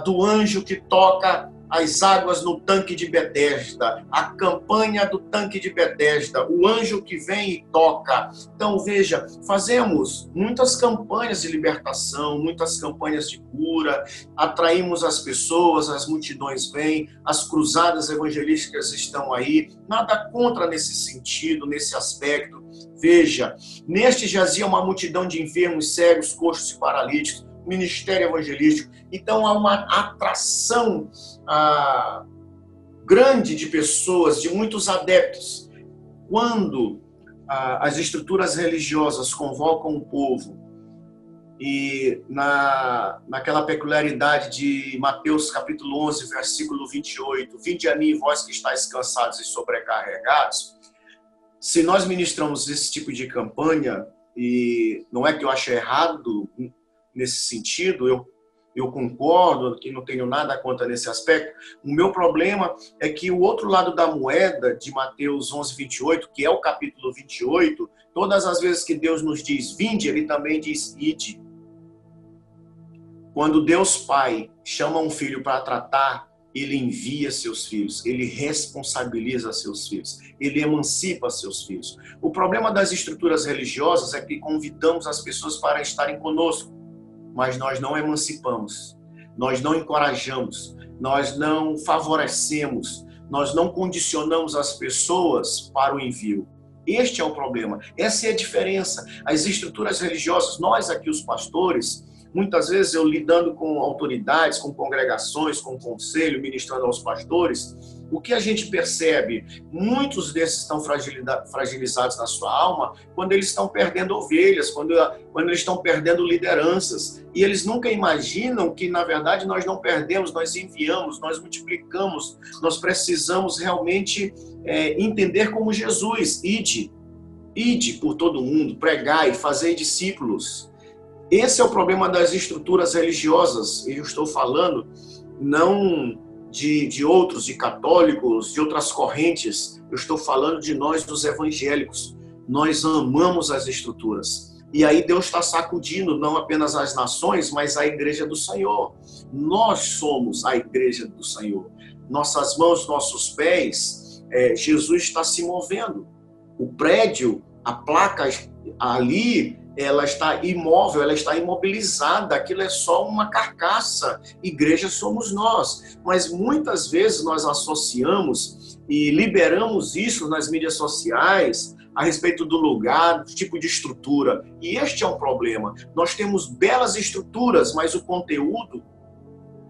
do anjo que toca as águas no tanque de Betesda, a campanha do tanque de Betesda, o anjo que vem e toca. Então veja, fazemos muitas campanhas de libertação, muitas campanhas de cura, atraímos as pessoas, as multidões vêm, as cruzadas evangelísticas estão aí, nada contra nesse sentido, nesse aspecto. Veja, neste jazia uma multidão de enfermos, cegos, coxos e paralíticos, ministério evangelístico. Então há uma atração grande de pessoas, de muitos adeptos. Quando as estruturas religiosas convocam o povo, e naquela peculiaridade de Mateus capítulo 11, versículo 28, vinde a mim, vós que estáis cansados e sobrecarregados, se nós ministramos esse tipo de campanha, e não é que eu ache errado nesse sentido, eu concordo, que não tenho nada contra nesse aspecto. O meu problema é que o outro lado da moeda de Mateus 11, 28, que é o capítulo 28, todas as vezes que Deus nos diz vinde, Ele também diz ide. Quando Deus Pai chama um filho para tratar ele envia seus filhos, ele responsabiliza seus filhos, ele emancipa seus filhos. O problema das estruturas religiosas é que convidamos as pessoas para estarem conosco, mas nós não emancipamos, nós não encorajamos, nós não favorecemos, nós não condicionamos as pessoas para o envio. Este é o problema, essa é a diferença. As estruturas religiosas, nós aqui os pastores, muitas vezes eu lidando com autoridades, com congregações, com conselho, ministrando aos pastores, o que a gente percebe? Muitos desses estão fragilizados na sua alma quando eles estão perdendo ovelhas, quando eles estão perdendo lideranças. E eles nunca imaginam que, na verdade, nós não perdemos, nós enviamos, nós multiplicamos. Nós precisamos realmente entender como Jesus. Ide por todo mundo, pregai, fazei discípulos. Esse é o problema das estruturas religiosas. Eu estou falando não de outros, de católicos, de outras correntes. Eu estou falando de nós, dos evangélicos. Nós amamos as estruturas. E aí Deus está sacudindo não apenas as nações, mas a igreja do Senhor. Nós somos a igreja do Senhor. Nossas mãos, nossos pés, Jesus está se movendo. O prédio, a placa ali, ela está imóvel, ela está imobilizada, aquilo é só uma carcaça. Igreja somos nós. Mas muitas vezes nós associamos e liberamos isso nas mídias sociais a respeito do lugar, do tipo de estrutura. E este é um problema. Nós temos belas estruturas, mas o conteúdo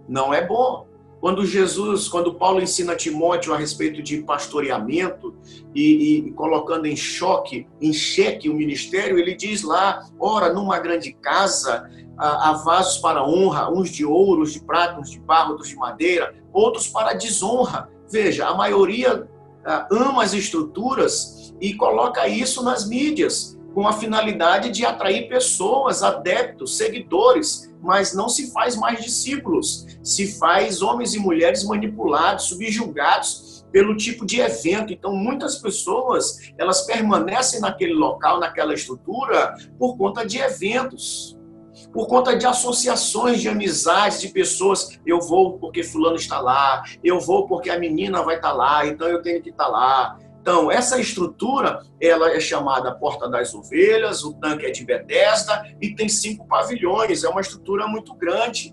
não é bom. Quando Paulo ensina a Timóteo a respeito de pastoreamento e colocando em xeque o ministério, ele diz lá, ora, numa grande casa há vasos para honra, uns de ouro, uns de prata, uns de barro, outros de madeira, outros para desonra. Veja, a maioria ama as estruturas e coloca isso nas mídias, com a finalidade de atrair pessoas, adeptos, seguidores, mas não se faz mais discípulos, se faz homens e mulheres manipulados, subjugados pelo tipo de evento. Então, muitas pessoas, elas permanecem naquele local, naquela estrutura, por conta de eventos, por conta de associações, de amizades, de pessoas. Eu vou porque fulano está lá, eu vou porque a menina vai estar lá, então eu tenho que estar lá. Então, essa estrutura, ela é chamada Porta das Ovelhas, o tanque é de Betesda e tem 5 pavilhões, é uma estrutura muito grande.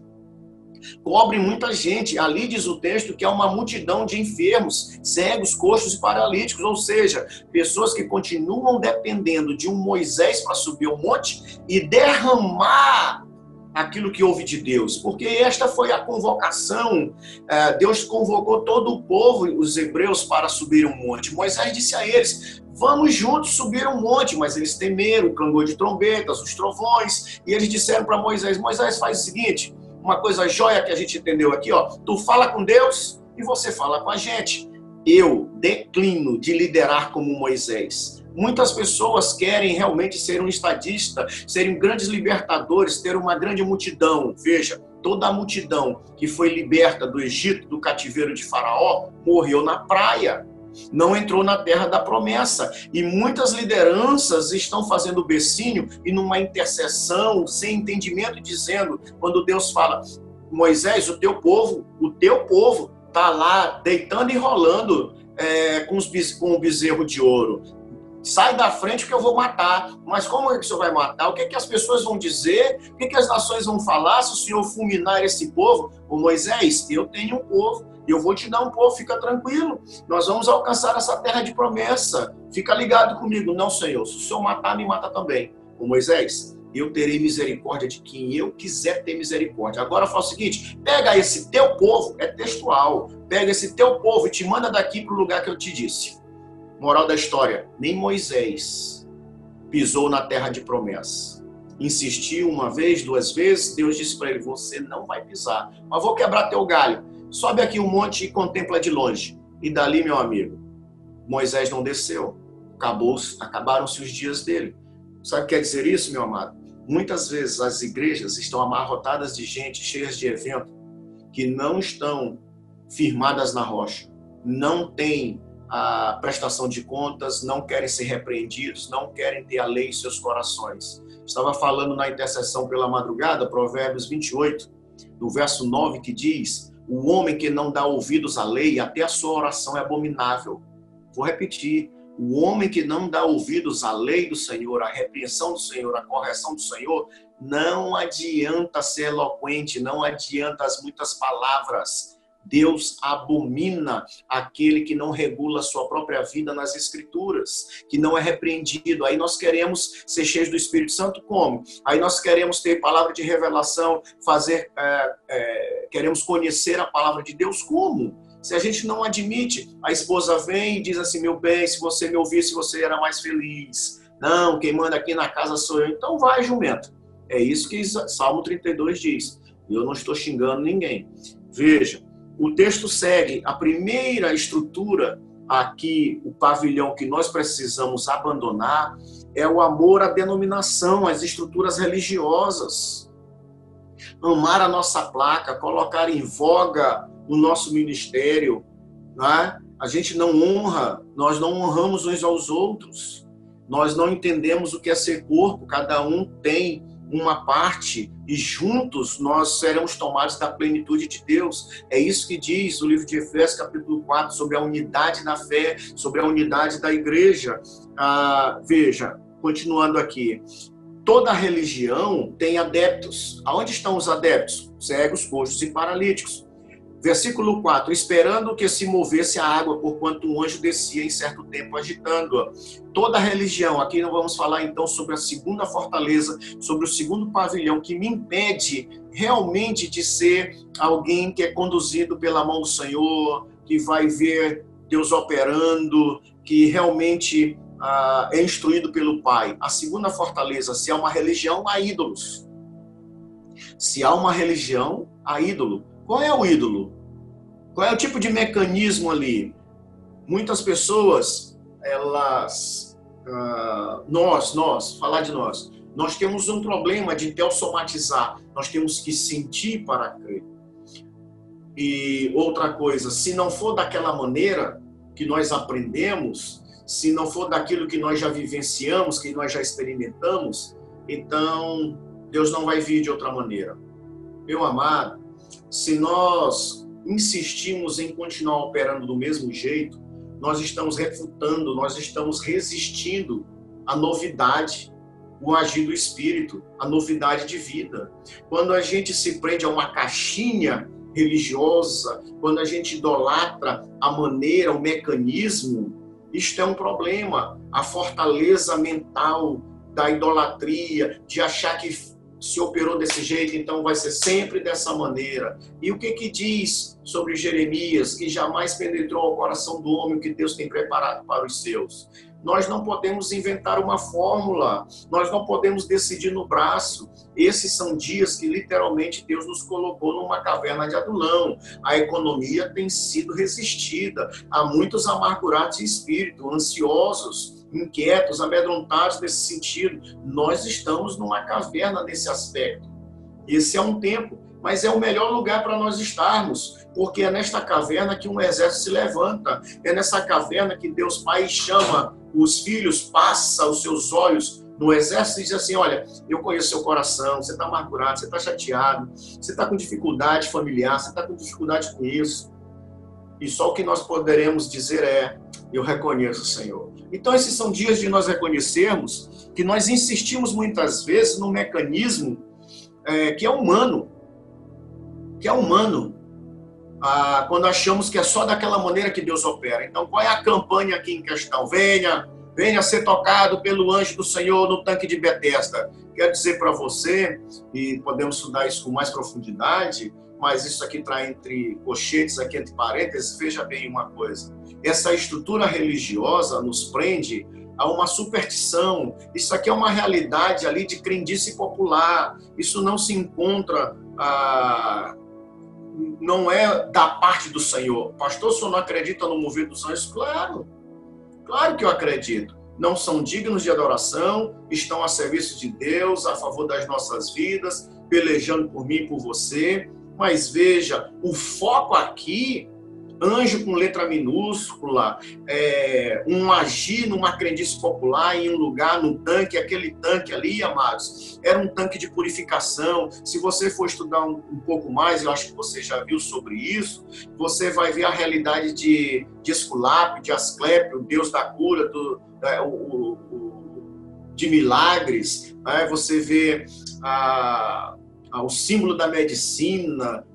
Cobre muita gente. Ali diz o texto que é uma multidão de enfermos, cegos, coxos e paralíticos, ou seja, pessoas que continuam dependendo de um Moisés para subir o monte e derramar aquilo que houve de Deus, porque esta foi a convocação. Deus convocou todo o povo, os hebreus, para subir um monte. Moisés disse a eles, vamos juntos subir um monte, mas eles temeram o clangor de trombetas, os trovões, e eles disseram para Moisés, faz o seguinte, uma coisa jóia que a gente entendeu aqui, tu fala com Deus e você fala com a gente. Eu declino de liderar como Moisés. Muitas pessoas querem realmente ser um estadista, serem grandes libertadores, ter uma grande multidão. Veja, toda a multidão que foi liberta do Egito, do cativeiro de Faraó, morreu na praia, não entrou na terra da promessa. E muitas lideranças estão fazendo becínio e numa intercessão, sem entendimento, dizendo, quando Deus fala, Moisés, o teu povo está lá deitando e rolando com o bezerro de ouro. Sai da frente que eu vou matar. Mas como é que o senhor vai matar? O que é que as pessoas vão dizer? O que é que as nações vão falar se o senhor fulminar esse povo? Ô Moisés, eu tenho um povo, eu vou te dar um povo, fica tranquilo. Nós vamos alcançar essa terra de promessa. Fica ligado comigo. Não, Senhor, se o senhor matar, me mata também. Ô Moisés, eu terei misericórdia de quem eu quiser ter misericórdia. Agora fala o seguinte, pega esse teu povo, é textual, pega esse teu povo e te manda daqui para o lugar que eu te disse. Moral da história, nem Moisés pisou na terra de promessa. Insistiu uma vez, 2 vezes, Deus disse para ele, você não vai pisar, mas vou quebrar teu galho. Sobe aqui um monte e contempla de longe. E dali, meu amigo, Moisés não desceu. Acabaram-se os dias dele. Sabe o que quer dizer isso, meu amado? Muitas vezes as igrejas estão amarrotadas de gente, cheias de evento, que não estão firmadas na rocha, não têm a prestação de contas, não querem ser repreendidos, não querem ter a lei em seus corações. Estava falando na intercessão pela madrugada, Provérbios 28, no verso 9, que diz, O homem que não dá ouvidos à lei, até a sua oração é abominável. Vou repetir. O homem que não dá ouvidos à lei do Senhor, à repreensão do Senhor, à correção do Senhor, não adianta ser eloquente, não adianta as muitas palavras. Deus abomina aquele que não regula a sua própria vida nas Escrituras, que não é repreendido. Aí nós queremos ser cheios do Espírito Santo como? Aí nós queremos ter palavra de revelação, queremos conhecer a palavra de Deus como? Se a gente não admite, a esposa vem e diz assim, meu bem, se você me ouvisse, você era mais feliz. Não, quem manda aqui na casa sou eu. Então vai, jumento. É isso que Salmo 32 diz. Eu não estou xingando ninguém. Veja, o texto segue. A primeira estrutura aqui, o pavilhão que nós precisamos abandonar, é o amor à denominação, às estruturas religiosas. Amar a nossa placa, colocar em voga o nosso ministério, né? A gente não honra, nós não honramos uns aos outros, nós não entendemos o que é ser corpo, cada um tem uma parte e juntos nós seremos tomados da plenitude de Deus. É isso que diz o livro de Efésios, capítulo 4, sobre a unidade da fé, sobre a unidade da igreja. Veja, continuando aqui, toda religião tem adeptos. Aonde estão os adeptos? Cegos, coxos e paralíticos. Versículo 4, esperando que se movesse a água, porquanto um anjo descia em certo tempo agitando-a. Toda religião, aqui nós vamos falar então sobre a segunda fortaleza, sobre o segundo pavilhão, que me impede realmente de ser alguém que é conduzido pela mão do Senhor, que vai ver Deus operando, que realmente é instruído pelo Pai. A segunda fortaleza, se há uma religião, há ídolos. Se há uma religião, há ídolo. Qual é o ídolo? Qual é o tipo de mecanismo ali? Muitas pessoas, elas... falar de nós. Nós temos um problema de teossomatizar. Nós temos que sentir para crer. E outra coisa, se não for daquela maneira que nós aprendemos, se não for daquilo que nós já vivenciamos, que nós já experimentamos, então Deus não vai vir de outra maneira. Meu amado, se nós insistimos em continuar operando do mesmo jeito, nós estamos refutando, nós estamos resistindo à novidade, o agir do Espírito, a novidade de vida. Quando a gente se prende a uma caixinha religiosa, quando a gente idolatra a maneira, o mecanismo, isto é um problema. A fortaleza mental da idolatria, de achar que se operou desse jeito, então vai ser sempre dessa maneira. E o que diz sobre Jeremias, que jamais penetrou ao coração do homem o que Deus tem preparado para os seus? Nós não podemos inventar uma fórmula, nós não podemos decidir no braço. Esses são dias que literalmente Deus nos colocou numa caverna de Adulão. A economia tem sido resistida. Há muitos amargurados de espírito, ansiosos, inquietos, amedrontados nesse sentido. Nós estamos numa caverna nesse aspecto. Esse é um tempo, mas é o melhor lugar para nós estarmos, porque é nesta caverna que um exército se levanta, é nessa caverna que Deus Pai chama os filhos, passa os seus olhos no exército e diz assim, olha, eu conheço seu coração, você está amargurado, você está chateado, você está com dificuldade familiar, você está com dificuldade com isso, e só o que nós poderemos dizer é, eu reconheço, Senhor. Então esses são dias de nós reconhecermos que nós insistimos muitas vezes num mecanismo que é humano, quando achamos que é só daquela maneira que Deus opera. Então, qual é a campanha aqui em questão? Venha ser tocado pelo anjo do Senhor no tanque de Betesda. Quero dizer para você, e podemos estudar isso com mais profundidade, mas isso aqui está entre colchetes, aqui entre parênteses, veja bem uma coisa. Essa estrutura religiosa nos prende a uma superstição. Isso aqui é uma realidade ali de crendice popular. Isso não se encontra... não é da parte do Senhor. Pastor, o senhor não acredita no mover dos anjos? Claro que eu acredito. Não são dignos de adoração, estão a serviço de Deus, a favor das nossas vidas, pelejando por mim e por você. Mas veja, o foco aqui, anjo com letra minúscula, um agir numa crendice popular em um lugar, no tanque, aquele tanque ali, amados, era um tanque de purificação. Se você for estudar um pouco mais, eu acho que você já viu sobre isso, você vai ver a realidade de Esculápio, de Asclépio, o deus da cura, de milagres, né? Você vê o símbolo da medicina,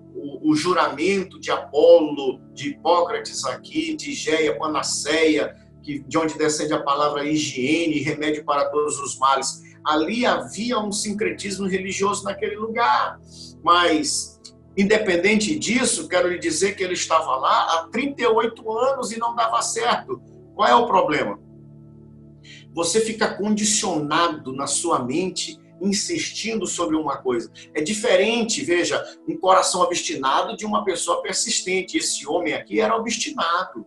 o juramento de Apolo, de Hipócrates aqui, de Géia, Panaceia, de onde descende a palavra higiene, remédio para todos os males. Ali havia um sincretismo religioso naquele lugar. Mas, independente disso, quero lhe dizer que ele estava lá há 38 anos e não dava certo. Qual é o problema? Você fica condicionado na sua mente, insistindo sobre uma coisa. É diferente, veja, um coração obstinado de uma pessoa persistente. Esse homem aqui era obstinado.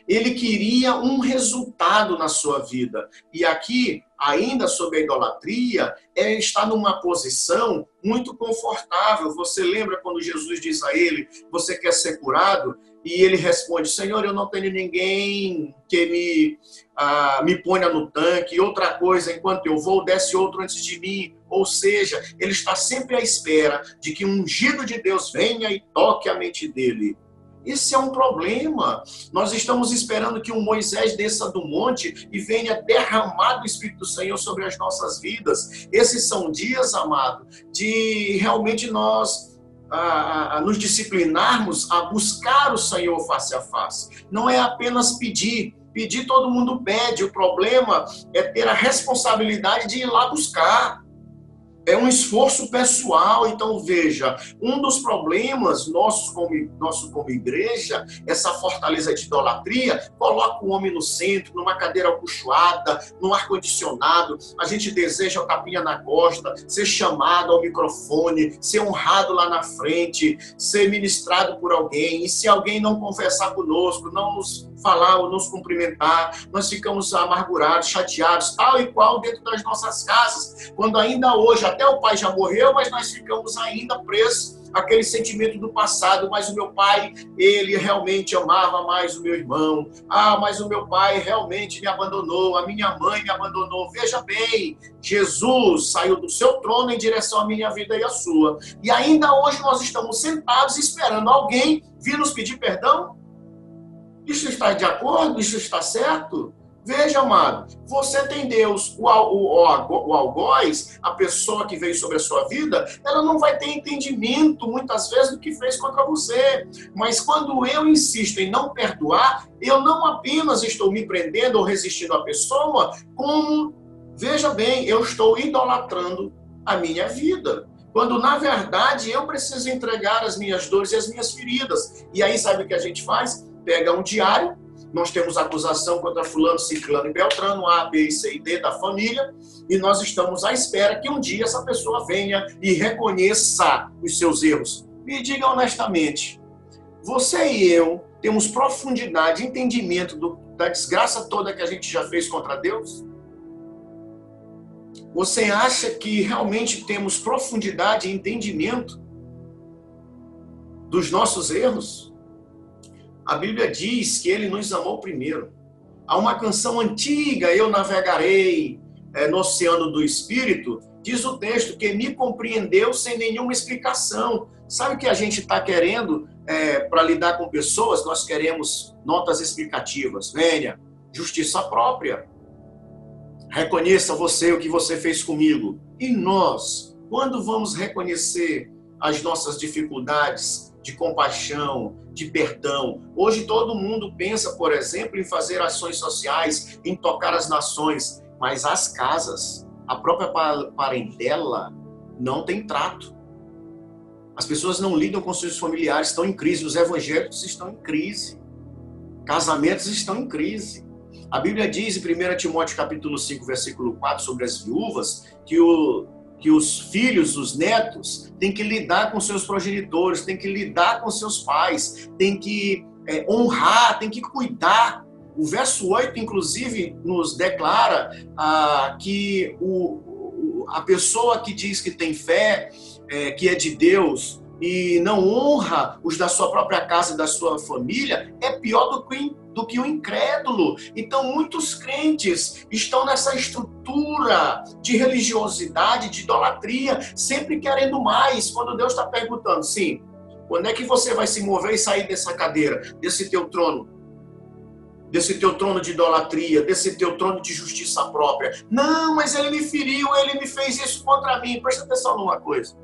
Ele queria um resultado na sua vida. E aqui, ainda sobre a idolatria, está numa posição muito confortável. Você lembra quando Jesus diz a ele, você quer ser curado? E ele responde, Senhor, eu não tenho ninguém que me ponha no tanque. E outra coisa, enquanto eu vou, desce outro antes de mim. Ou seja, ele está sempre à espera de que um ungido de Deus venha e toque a mente dele. Esse é um problema. Nós estamos esperando que um Moisés desça do monte e venha derramar do Espírito do Senhor sobre as nossas vidas. Esses são dias, amado, de realmente nós nos disciplinarmos a buscar o Senhor face a face. Não é apenas pedir. Pedir todo mundo pede. O problema é ter a responsabilidade de ir lá buscar. É um esforço pessoal. Então, veja, um dos problemas nosso como igreja, essa fortaleza de idolatria, coloca o homem no centro, numa cadeira acolchoada, num ar-condicionado. A gente deseja o tapinha na costa, ser chamado ao microfone, ser honrado lá na frente, ser ministrado por alguém. E se alguém não conversar conosco, não nos falar ou nos cumprimentar, nós ficamos amargurados, chateados, tal e qual dentro das nossas casas, quando ainda hoje, até o pai já morreu, mas nós ficamos ainda presos àquele sentimento do passado. Mas o meu pai, ele realmente amava mais o meu irmão. Mas o meu pai realmente me abandonou, a minha mãe me abandonou. Veja bem, Jesus saiu do seu trono em direção à minha vida e à sua. E ainda hoje nós estamos sentados esperando alguém vir nos pedir perdão. Isso está de acordo? Isso está certo? Veja, amado, você tem Deus, o algoz, a pessoa que veio sobre a sua vida, ela não vai ter entendimento, muitas vezes, do que fez contra você. Mas quando eu insisto em não perdoar, eu não apenas estou me prendendo ou resistindo à pessoa, como, veja bem, eu estou idolatrando a minha vida. Quando, na verdade, eu preciso entregar as minhas dores e as minhas feridas. E aí, sabe o que a gente faz? Pega um diário, nós temos acusação contra fulano, ciclano e beltrano, A, B, C e D da família, e nós estamos à espera que um dia essa pessoa venha e reconheça os seus erros. Me diga honestamente, você e eu temos profundidade, entendimento da desgraça toda que a gente já fez contra Deus? Você acha que realmente temos profundidade e entendimento dos nossos erros? A Bíblia diz que ele nos amou primeiro. Há uma canção antiga, Eu Navegarei no Oceano do Espírito, diz o texto, que me compreendeu sem nenhuma explicação. Sabe o que a gente está querendo para lidar com pessoas? Nós queremos notas explicativas. Venha, justiça própria. Reconheça você o que você fez comigo. E nós, quando vamos reconhecer as nossas dificuldades de compaixão, de perdão? Hoje todo mundo pensa, por exemplo, em fazer ações sociais, em tocar as nações, mas as casas, a própria parentela, não tem trato. As pessoas não lidam com seus familiares, estão em crise, os evangélicos estão em crise, casamentos estão em crise. A Bíblia diz em 1 Timóteo capítulo 5, versículo 4, sobre as viúvas, que os filhos, os netos, têm que lidar com seus progenitores, têm que lidar com seus pais, têm que honrar, têm que cuidar. O verso 8, inclusive, nos declara que a pessoa que diz que tem fé, que é de Deus, e não honra os da sua própria casa e da sua família, é pior do que o incrédulo. Então, muitos crentes estão nessa estrutura de religiosidade, de idolatria, sempre querendo mais, quando Deus está perguntando, sim, quando é que você vai se mover e sair dessa cadeira, desse teu trono de idolatria, desse teu trono de justiça própria? Não, mas ele me feriu, ele me fez isso contra mim. Presta atenção numa coisa.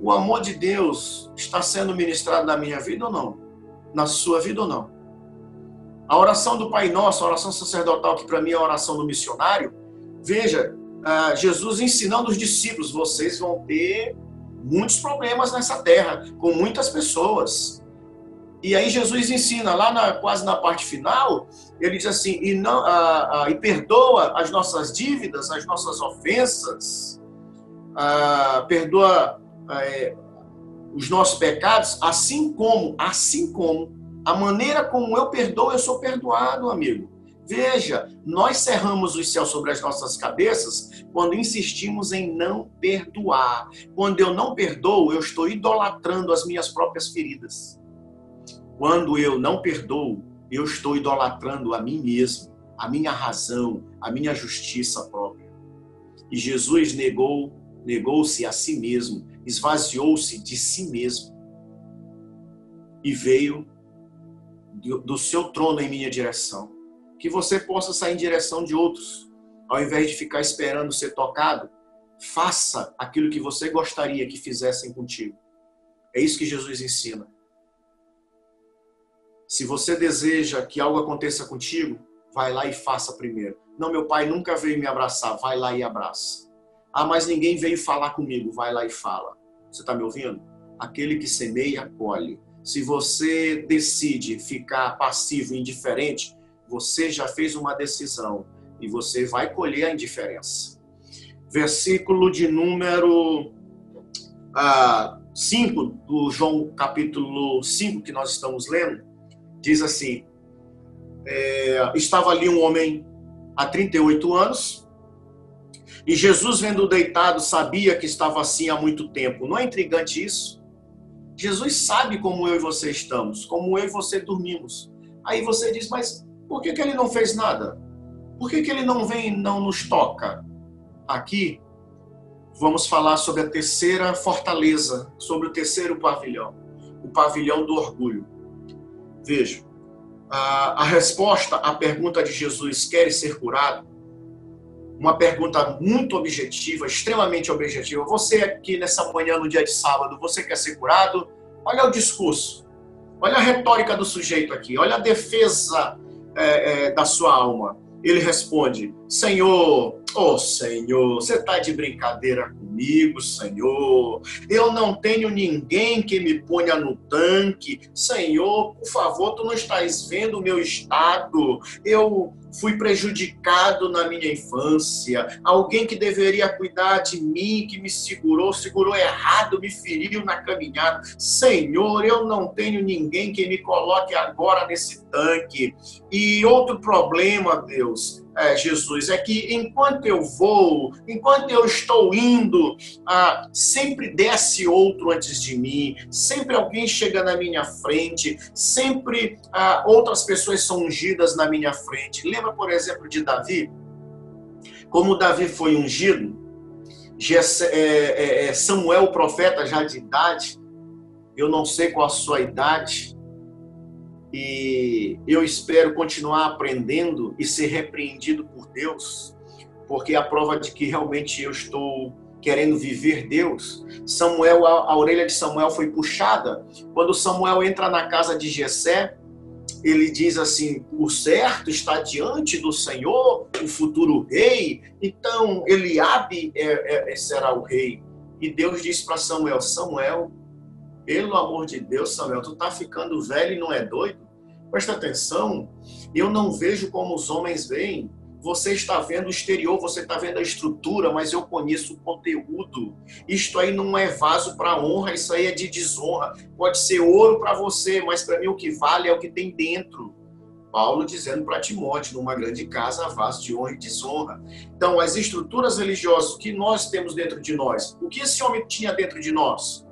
O amor de Deus está sendo ministrado na minha vida ou não? Na sua vida ou não? A oração do Pai Nosso, a oração sacerdotal, que para mim é a oração do missionário, veja, Jesus ensinando os discípulos, vocês vão ter muitos problemas nessa terra, com muitas pessoas. E aí Jesus ensina, quase na parte final, ele diz assim, e perdoa as nossas dívidas, as nossas ofensas, perdoa os nossos pecados, assim como a maneira como eu perdoo, eu sou perdoado, amigo. Veja, nós cerramos os céus sobre as nossas cabeças quando insistimos em não perdoar. Quando eu não perdoo, eu estou idolatrando as minhas próprias feridas. Quando eu não perdoo, eu estou idolatrando a mim mesmo, a minha razão, a minha justiça própria. E Jesus negou-se a si mesmo, esvaziou-se de si mesmo e veio do seu trono em minha direção. Que você possa sair em direção de outros, ao invés de ficar esperando ser tocado, faça aquilo que você gostaria que fizessem contigo. É isso que Jesus ensina. Se você deseja que algo aconteça contigo, vai lá e faça primeiro. Não, meu pai nunca veio me abraçar, vai lá e abraça. Ah, mas ninguém veio falar comigo, vai lá e fala. Você está me ouvindo? Aquele que semeia, colhe. Se você decide ficar passivo e indiferente, você já fez uma decisão e você vai colher a indiferença. Versículo de número 5 do João capítulo 5 que nós estamos lendo, diz assim, estava ali um homem há 38 anos e Jesus, vendo-o deitado, sabia que estava assim há muito tempo. Não é intrigante isso? Jesus sabe como eu e você estamos, como eu e você dormimos. Aí você diz, mas por que ele não fez nada? Por que ele não vem e não nos toca? Aqui, vamos falar sobre a terceira fortaleza, sobre o terceiro pavilhão, o pavilhão do orgulho. Veja, a resposta à pergunta de Jesus, queres ser curado? Uma pergunta muito objetiva, extremamente objetiva. Você aqui nessa manhã, no dia de sábado, você quer ser curado? Olha o discurso, olha a retórica do sujeito aqui, olha a defesa da sua alma. Ele responde, Senhor, Senhor, você está de brincadeira comigo, Senhor? Eu não tenho ninguém que me ponha no tanque. Senhor, por favor, tu não estás vendo o meu estado? Eu fui prejudicado na minha infância. Alguém que deveria cuidar de mim, que me segurou errado, me feriu na caminhada. Senhor, eu não tenho ninguém que me coloque agora nesse tanque. E outro problema, Deus, Jesus, é que enquanto eu vou, enquanto eu estou indo, sempre desce outro antes de mim, sempre alguém chega na minha frente, sempre outras pessoas são ungidas na minha frente. Lembra, por exemplo, de Davi? Como Davi foi ungido, Samuel, o profeta, já de idade, eu não sei qual a sua idade, e eu espero continuar aprendendo e ser repreendido por Deus, porque é a prova de que realmente eu estou querendo viver Deus. Samuel, a orelha de Samuel foi puxada. Quando Samuel entra na casa de Jessé, ele diz assim, por certo está diante do Senhor o futuro rei, então Eliabe será o rei. E Deus diz para Samuel, Samuel, pelo amor de Deus, Samuel, tu tá ficando velho e não é doido? Presta atenção, eu não vejo como os homens veem. Você está vendo o exterior, você está vendo a estrutura, mas eu conheço o conteúdo. Isto aí não é vaso para honra, isso aí é de desonra. Pode ser ouro para você, mas para mim o que vale é o que tem dentro. Paulo dizendo para Timóteo, numa grande casa, há vaso de honra e desonra. Então, as estruturas religiosas que nós temos dentro de nós, o que esse homem tinha dentro de nós?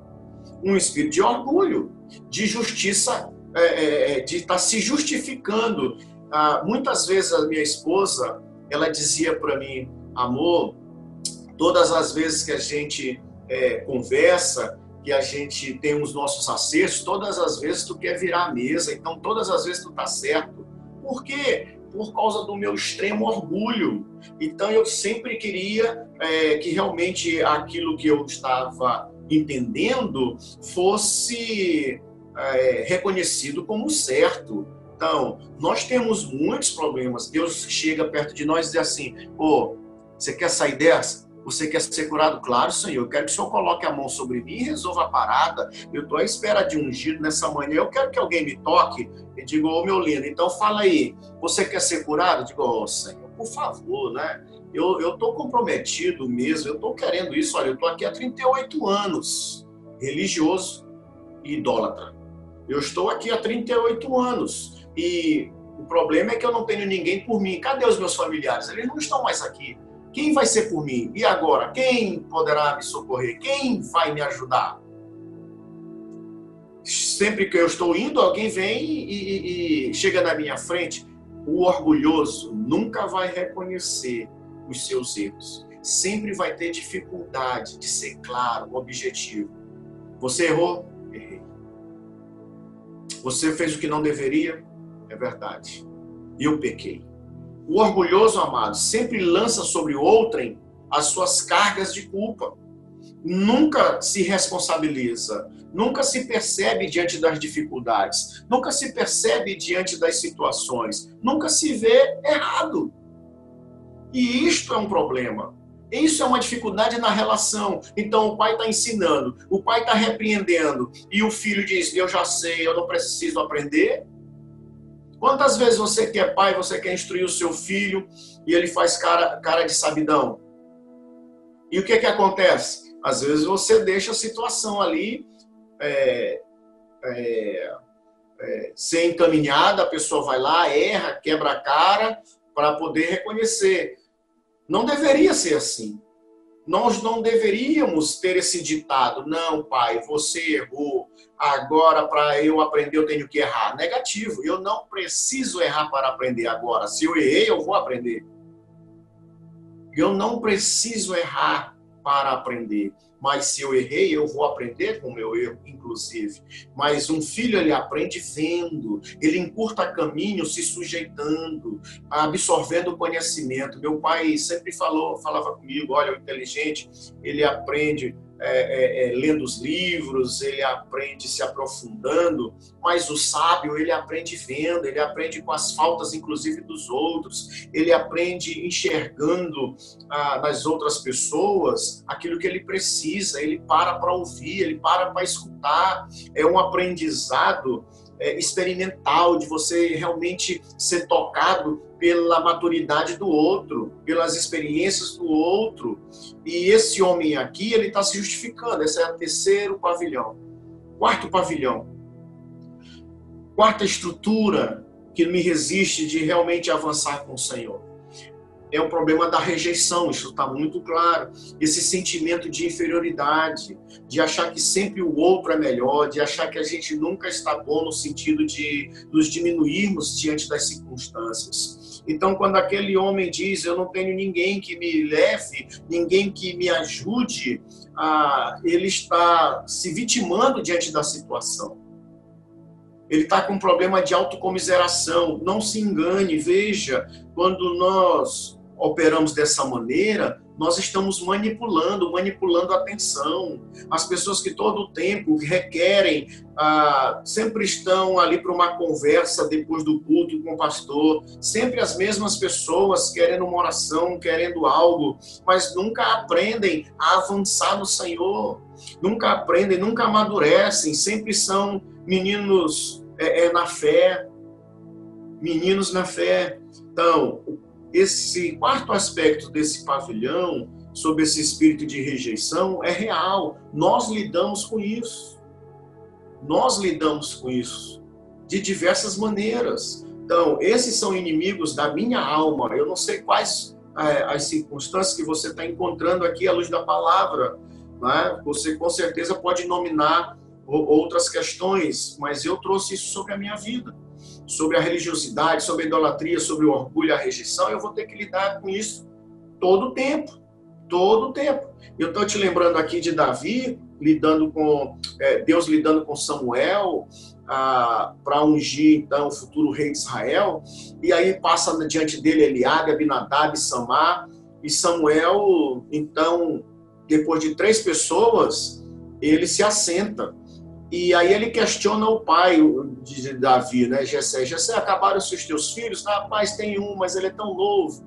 um espírito de orgulho, de justiça, de estar se justificando. Muitas vezes a minha esposa, ela dizia para mim, amor, todas as vezes que a gente conversa, que a gente tem os nossos acertos, todas as vezes tu quer virar a mesa, então todas as vezes tu tá certo. Por quê? Por causa do meu extremo orgulho. Então eu sempre queria que realmente aquilo que eu estava entendendo fosse reconhecido como certo. Então, nós temos muitos problemas. Deus chega perto de nós e diz assim, você quer sair dessa? Você quer ser curado? Claro, Senhor. Eu quero que o Senhor coloque a mão sobre mim e resolva a parada. Eu estou à espera de um giro nessa manhã. Eu quero que alguém me toque. Eu digo, meu lindo, então fala aí. Você quer ser curado? Eu digo, Senhor, por favor, né? Eu estou comprometido mesmo. Eu estou querendo isso. Olha, eu estou aqui há 38 anos. Religioso e idólatra. Eu estou aqui há 38 anos. E o problema é que eu não tenho ninguém por mim. Cadê os meus familiares? Eles não estão mais aqui. Quem vai ser por mim? E agora? Quem poderá me socorrer? Quem vai me ajudar? Sempre que eu estou indo, alguém vem e chega na minha frente. O orgulhoso nunca vai reconhecer os seus erros. Sempre vai ter dificuldade de ser claro, objetivo. Você errou? Errei. Você fez o que não deveria? É verdade. Eu pequei. O orgulhoso, amado, sempre lança sobre outrem as suas cargas de culpa. Nunca se responsabiliza, nunca se percebe diante das dificuldades, nunca se percebe diante das situações, nunca se vê errado. E isto é um problema. Isso é uma dificuldade na relação. Então o pai está ensinando, o pai está repreendendo, e o filho diz, eu já sei, eu não preciso aprender. Quantas vezes você que é pai, você quer instruir o seu filho e ele faz cara de sabidão? E o que acontece? Às vezes você deixa a situação ali ser encaminhada, a pessoa vai lá, erra, quebra a cara para poder reconhecer. Não deveria ser assim. Nós não deveríamos ter esse ditado, não, pai, você errou, agora para eu aprender eu tenho que errar. Negativo, eu não preciso errar para aprender agora. Se eu errei, eu vou aprender. Eu não preciso errar para aprender. Mas se eu errei, eu vou aprender com o meu erro, inclusive. Mas um filho, ele aprende vendo, ele encurta caminho se sujeitando, absorvendo o conhecimento. Meu pai sempre falava comigo, olha, o inteligente, ele aprende lendo os livros, ele aprende se aprofundando, mas o sábio, ele aprende vendo, ele aprende com as faltas, inclusive, dos outros, ele aprende enxergando nas outras pessoas aquilo que ele precisa, ele para ouvir, ele para escutar, é um aprendizado experimental, de você realmente ser tocado pela maturidade do outro, pelas experiências do outro. E esse homem aqui, ele está se justificando. Esse é o terceiro pavilhão. Quarto pavilhão. Quarta estrutura que me resiste de realmente avançar com o Senhor. É o problema da rejeição, isso está muito claro. Esse sentimento de inferioridade, de achar que sempre o outro é melhor, de achar que a gente nunca está bom no sentido de nos diminuirmos diante das circunstâncias. Então, quando aquele homem diz, eu não tenho ninguém que me leve, ninguém que me ajude, ele está se vitimando diante da situação. Ele está com um problema de autocomiseração. Não se engane, veja, quando nós operamos dessa maneira, nós estamos manipulando a atenção. As pessoas que todo o tempo requerem, sempre estão ali para uma conversa depois do culto com o pastor, sempre as mesmas pessoas querendo uma oração, querendo algo, mas nunca aprendem a avançar no Senhor, nunca aprendem, nunca amadurecem, sempre são meninos na fé, meninos na fé. Então, esse quarto aspecto desse pavilhão, sobre esse espírito de rejeição, é real. Nós lidamos com isso. Nós lidamos com isso de diversas maneiras. Então, esses são inimigos da minha alma. Eu não sei quais as circunstâncias que você está encontrando aqui à luz da palavra, né? Você com certeza pode nominar outras questões, mas eu trouxe isso sobre a minha vida, sobre a religiosidade, sobre a idolatria, sobre o orgulho, a rejeição. Eu vou ter que lidar com isso todo o tempo, todo o tempo. Eu estou te lembrando aqui de Davi, lidando com Deus lidando com Samuel, para ungir então o futuro rei de Israel, e aí passa diante dele Eliabe, Abinadab, Samar, e Samuel, então, depois de 3 pessoas, ele se assenta, e aí ele questiona o pai de Davi, né, Jessé, acabaram os teus filhos? Rapaz, tem um, mas ele é tão novo.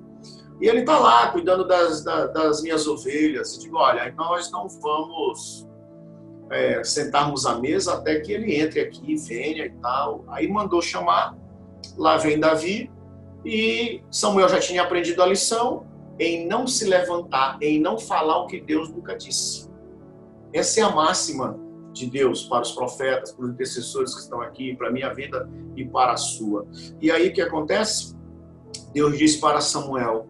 E ele está lá, cuidando das minhas ovelhas. Eu digo, olha, nós não vamos sentarmos à mesa até que ele entre aqui, venha e tal. Aí mandou chamar, lá vem Davi, e Samuel já tinha aprendido a lição em não se levantar, em não falar o que Deus nunca disse. Essa é a máxima de Deus para os profetas, para os intercessores que estão aqui, para a minha vida e para a sua. E aí o que acontece? Deus disse para Samuel,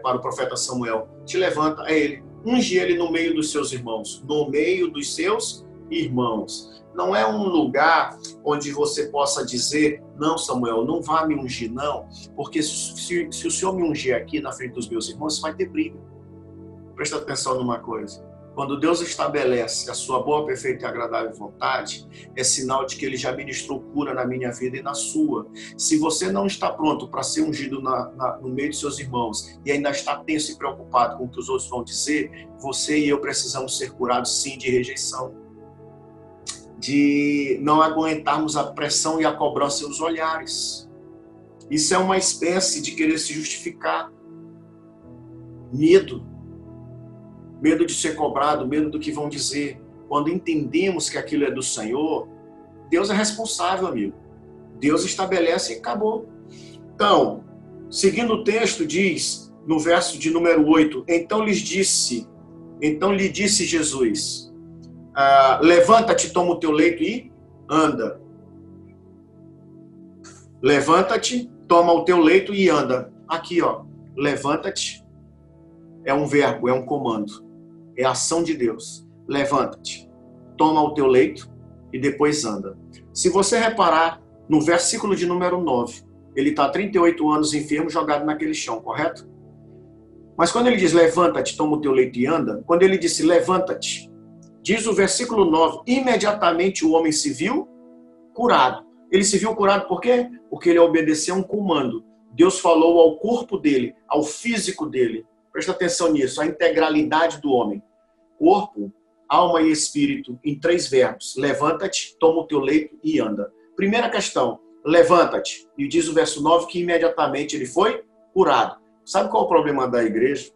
para o profeta Samuel, te levanta, ele, unge ele no meio dos seus irmãos, no meio dos seus irmãos. Não é um lugar onde você possa dizer, não, Samuel, não vá me ungir, não, porque se o Senhor me ungir aqui na frente dos meus irmãos, vai ter briga. Presta atenção numa coisa. Quando Deus estabelece a sua boa, perfeita e agradável vontade, é sinal de que Ele já ministrou cura na minha vida e na sua. Se você não está pronto para ser ungido no meio de seus irmãos e ainda está tenso e preocupado com o que os outros vão dizer, você e eu precisamos ser curados sim de rejeição, de não aguentarmos a pressão e a cobrança dos olhares. Isso é uma espécie de querer se justificar. Medo de ser cobrado, medo do que vão dizer. Quando entendemos que aquilo é do Senhor, Deus é responsável, amigo. Deus estabelece e acabou. Então, seguindo o texto, diz, no verso de número 8, então lhe disse Jesus, levanta-te, toma o teu leito e anda. Levanta-te, toma o teu leito e anda. Aqui, ó, levanta-te. É um verbo, é um comando. É a ação de Deus. Levanta-te, toma o teu leito e depois anda. Se você reparar, no versículo de número 9, ele está há 38 anos enfermo, jogado naquele chão, correto? Mas quando ele diz levanta-te, toma o teu leito e anda, quando ele disse levanta-te, diz o versículo 9, imediatamente o homem se viu curado. Ele se viu curado por quê? Porque ele obedeceu um comando. Deus falou ao corpo dele, ao físico dele. Presta atenção nisso, a integralidade do homem. Corpo, alma e espírito, em 3 verbos. Levanta-te, toma o teu leito e anda. Primeira questão, levanta-te. E diz o verso 9 que imediatamente ele foi curado. Sabe qual é o problema da igreja?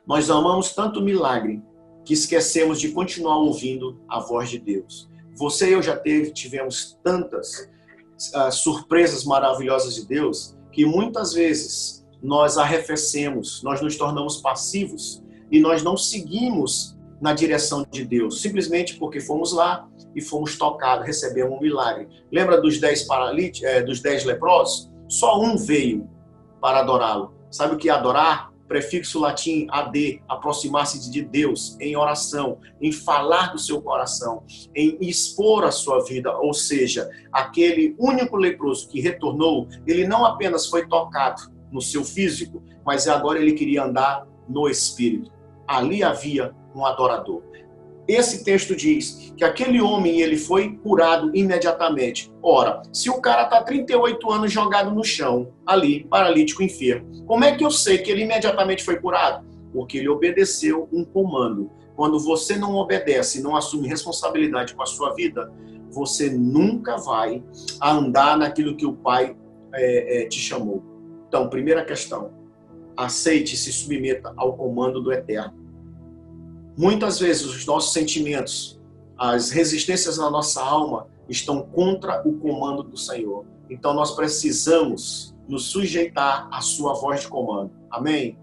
Nós amamos tanto o milagre que esquecemos de continuar ouvindo a voz de Deus. Você e eu já tivemos tantas surpresas maravilhosas de Deus que muitas vezes nós arrefecemos, nós nos tornamos passivos e nós não seguimos na direção de Deus, simplesmente porque fomos lá e fomos tocados, recebemos um milagre. Lembra dos 10 dos 10 leprosos? Só um veio para adorá-lo. Sabe o que é adorar? Prefixo latim ad, aproximar-se de Deus em oração, em falar do seu coração, em expor a sua vida. Ou seja, aquele único leproso que retornou, ele não apenas foi tocado no seu físico, mas agora ele queria andar no espírito. Ali havia um adorador. Esse texto diz que aquele homem ele foi curado imediatamente. Ora, se o cara está 38 anos jogado no chão, ali, paralítico, enfermo, como é que eu sei que ele imediatamente foi curado? Porque ele obedeceu um comando. Quando você não obedece, não assume responsabilidade com a sua vida, você nunca vai andar naquilo que o Pai te chamou. Então, primeira questão, aceite e se submeta ao comando do Eterno. Muitas vezes os nossos sentimentos, as resistências na nossa alma estão contra o comando do Senhor. Então nós precisamos nos sujeitar à sua voz de comando. Amém?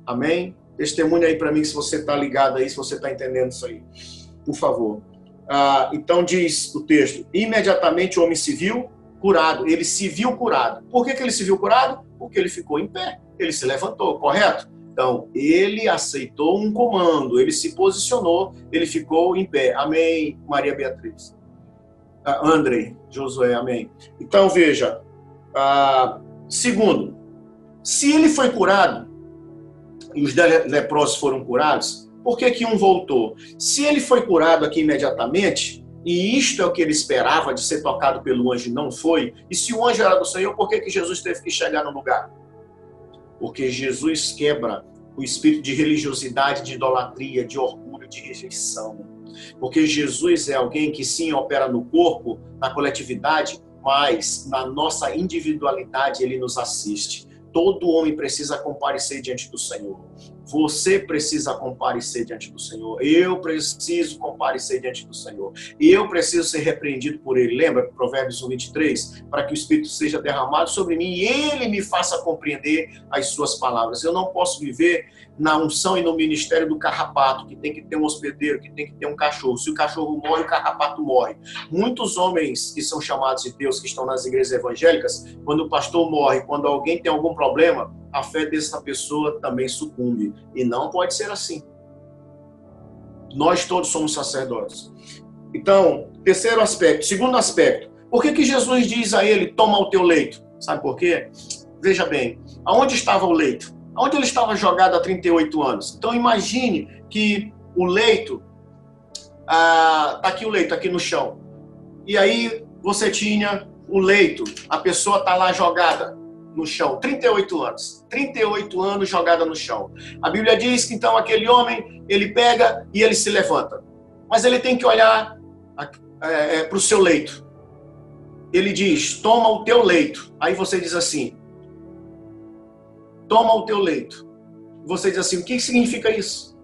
Amém? Testemunha aí para mim se você está ligado aí, se você está entendendo isso aí. Por favor. Então diz o texto, imediatamente o homem se viu curado. Ele se viu curado. Por que ele se viu curado? Porque ele ficou em pé. Ele se levantou, correto? Então, ele aceitou um comando, ele se posicionou, ele ficou em pé. Amém, Maria Beatriz. Andrei, Josué, amém. Então, veja. Segundo, se ele foi curado, e os leprosos foram curados, por que um voltou? Se ele foi curado aqui imediatamente, e isto é o que ele esperava de ser tocado pelo anjo e não foi, e se o anjo era do Senhor, por que Jesus teve que chegar no lugar? Porque Jesus quebra o espírito de religiosidade, de idolatria, de orgulho, de rejeição. Porque Jesus é alguém que sim opera no corpo, na coletividade, mas na nossa individualidade ele nos assiste. Todo homem precisa comparecer diante do Senhor. Você precisa comparecer diante do Senhor. Eu preciso comparecer diante do Senhor. Eu preciso ser repreendido por Ele. Lembra Provérbios 1:23? Para que o Espírito seja derramado sobre mim e Ele me faça compreender as suas palavras. Eu não posso viver na unção e no ministério do carrapato, que tem que ter um hospedeiro, que tem que ter um cachorro. Se o cachorro morre, o carrapato morre. Muitos homens que são chamados de Deus, que estão nas igrejas evangélicas, quando o pastor morre, quando alguém tem algum problema, a fé dessa pessoa também sucumbe. E não pode ser assim. Nós todos somos sacerdotes. Então, terceiro aspecto. Segundo aspecto, por que Jesus diz a ele, toma o teu leito? Sabe por quê? Veja bem, aonde estava o leito? Aonde ele estava jogado há 38 anos? Então imagine que o leito, tá aqui o leito, aqui no chão. E aí você tinha o leito, a pessoa está lá jogada no chão, 38 anos. 38 anos jogada no chão. A Bíblia diz que então aquele homem, ele pega e ele se levanta. Mas ele tem que olhar para o seu leito. Ele diz, toma o teu leito. Aí você diz assim, toma o teu leito. Você diz assim, o que significa isso?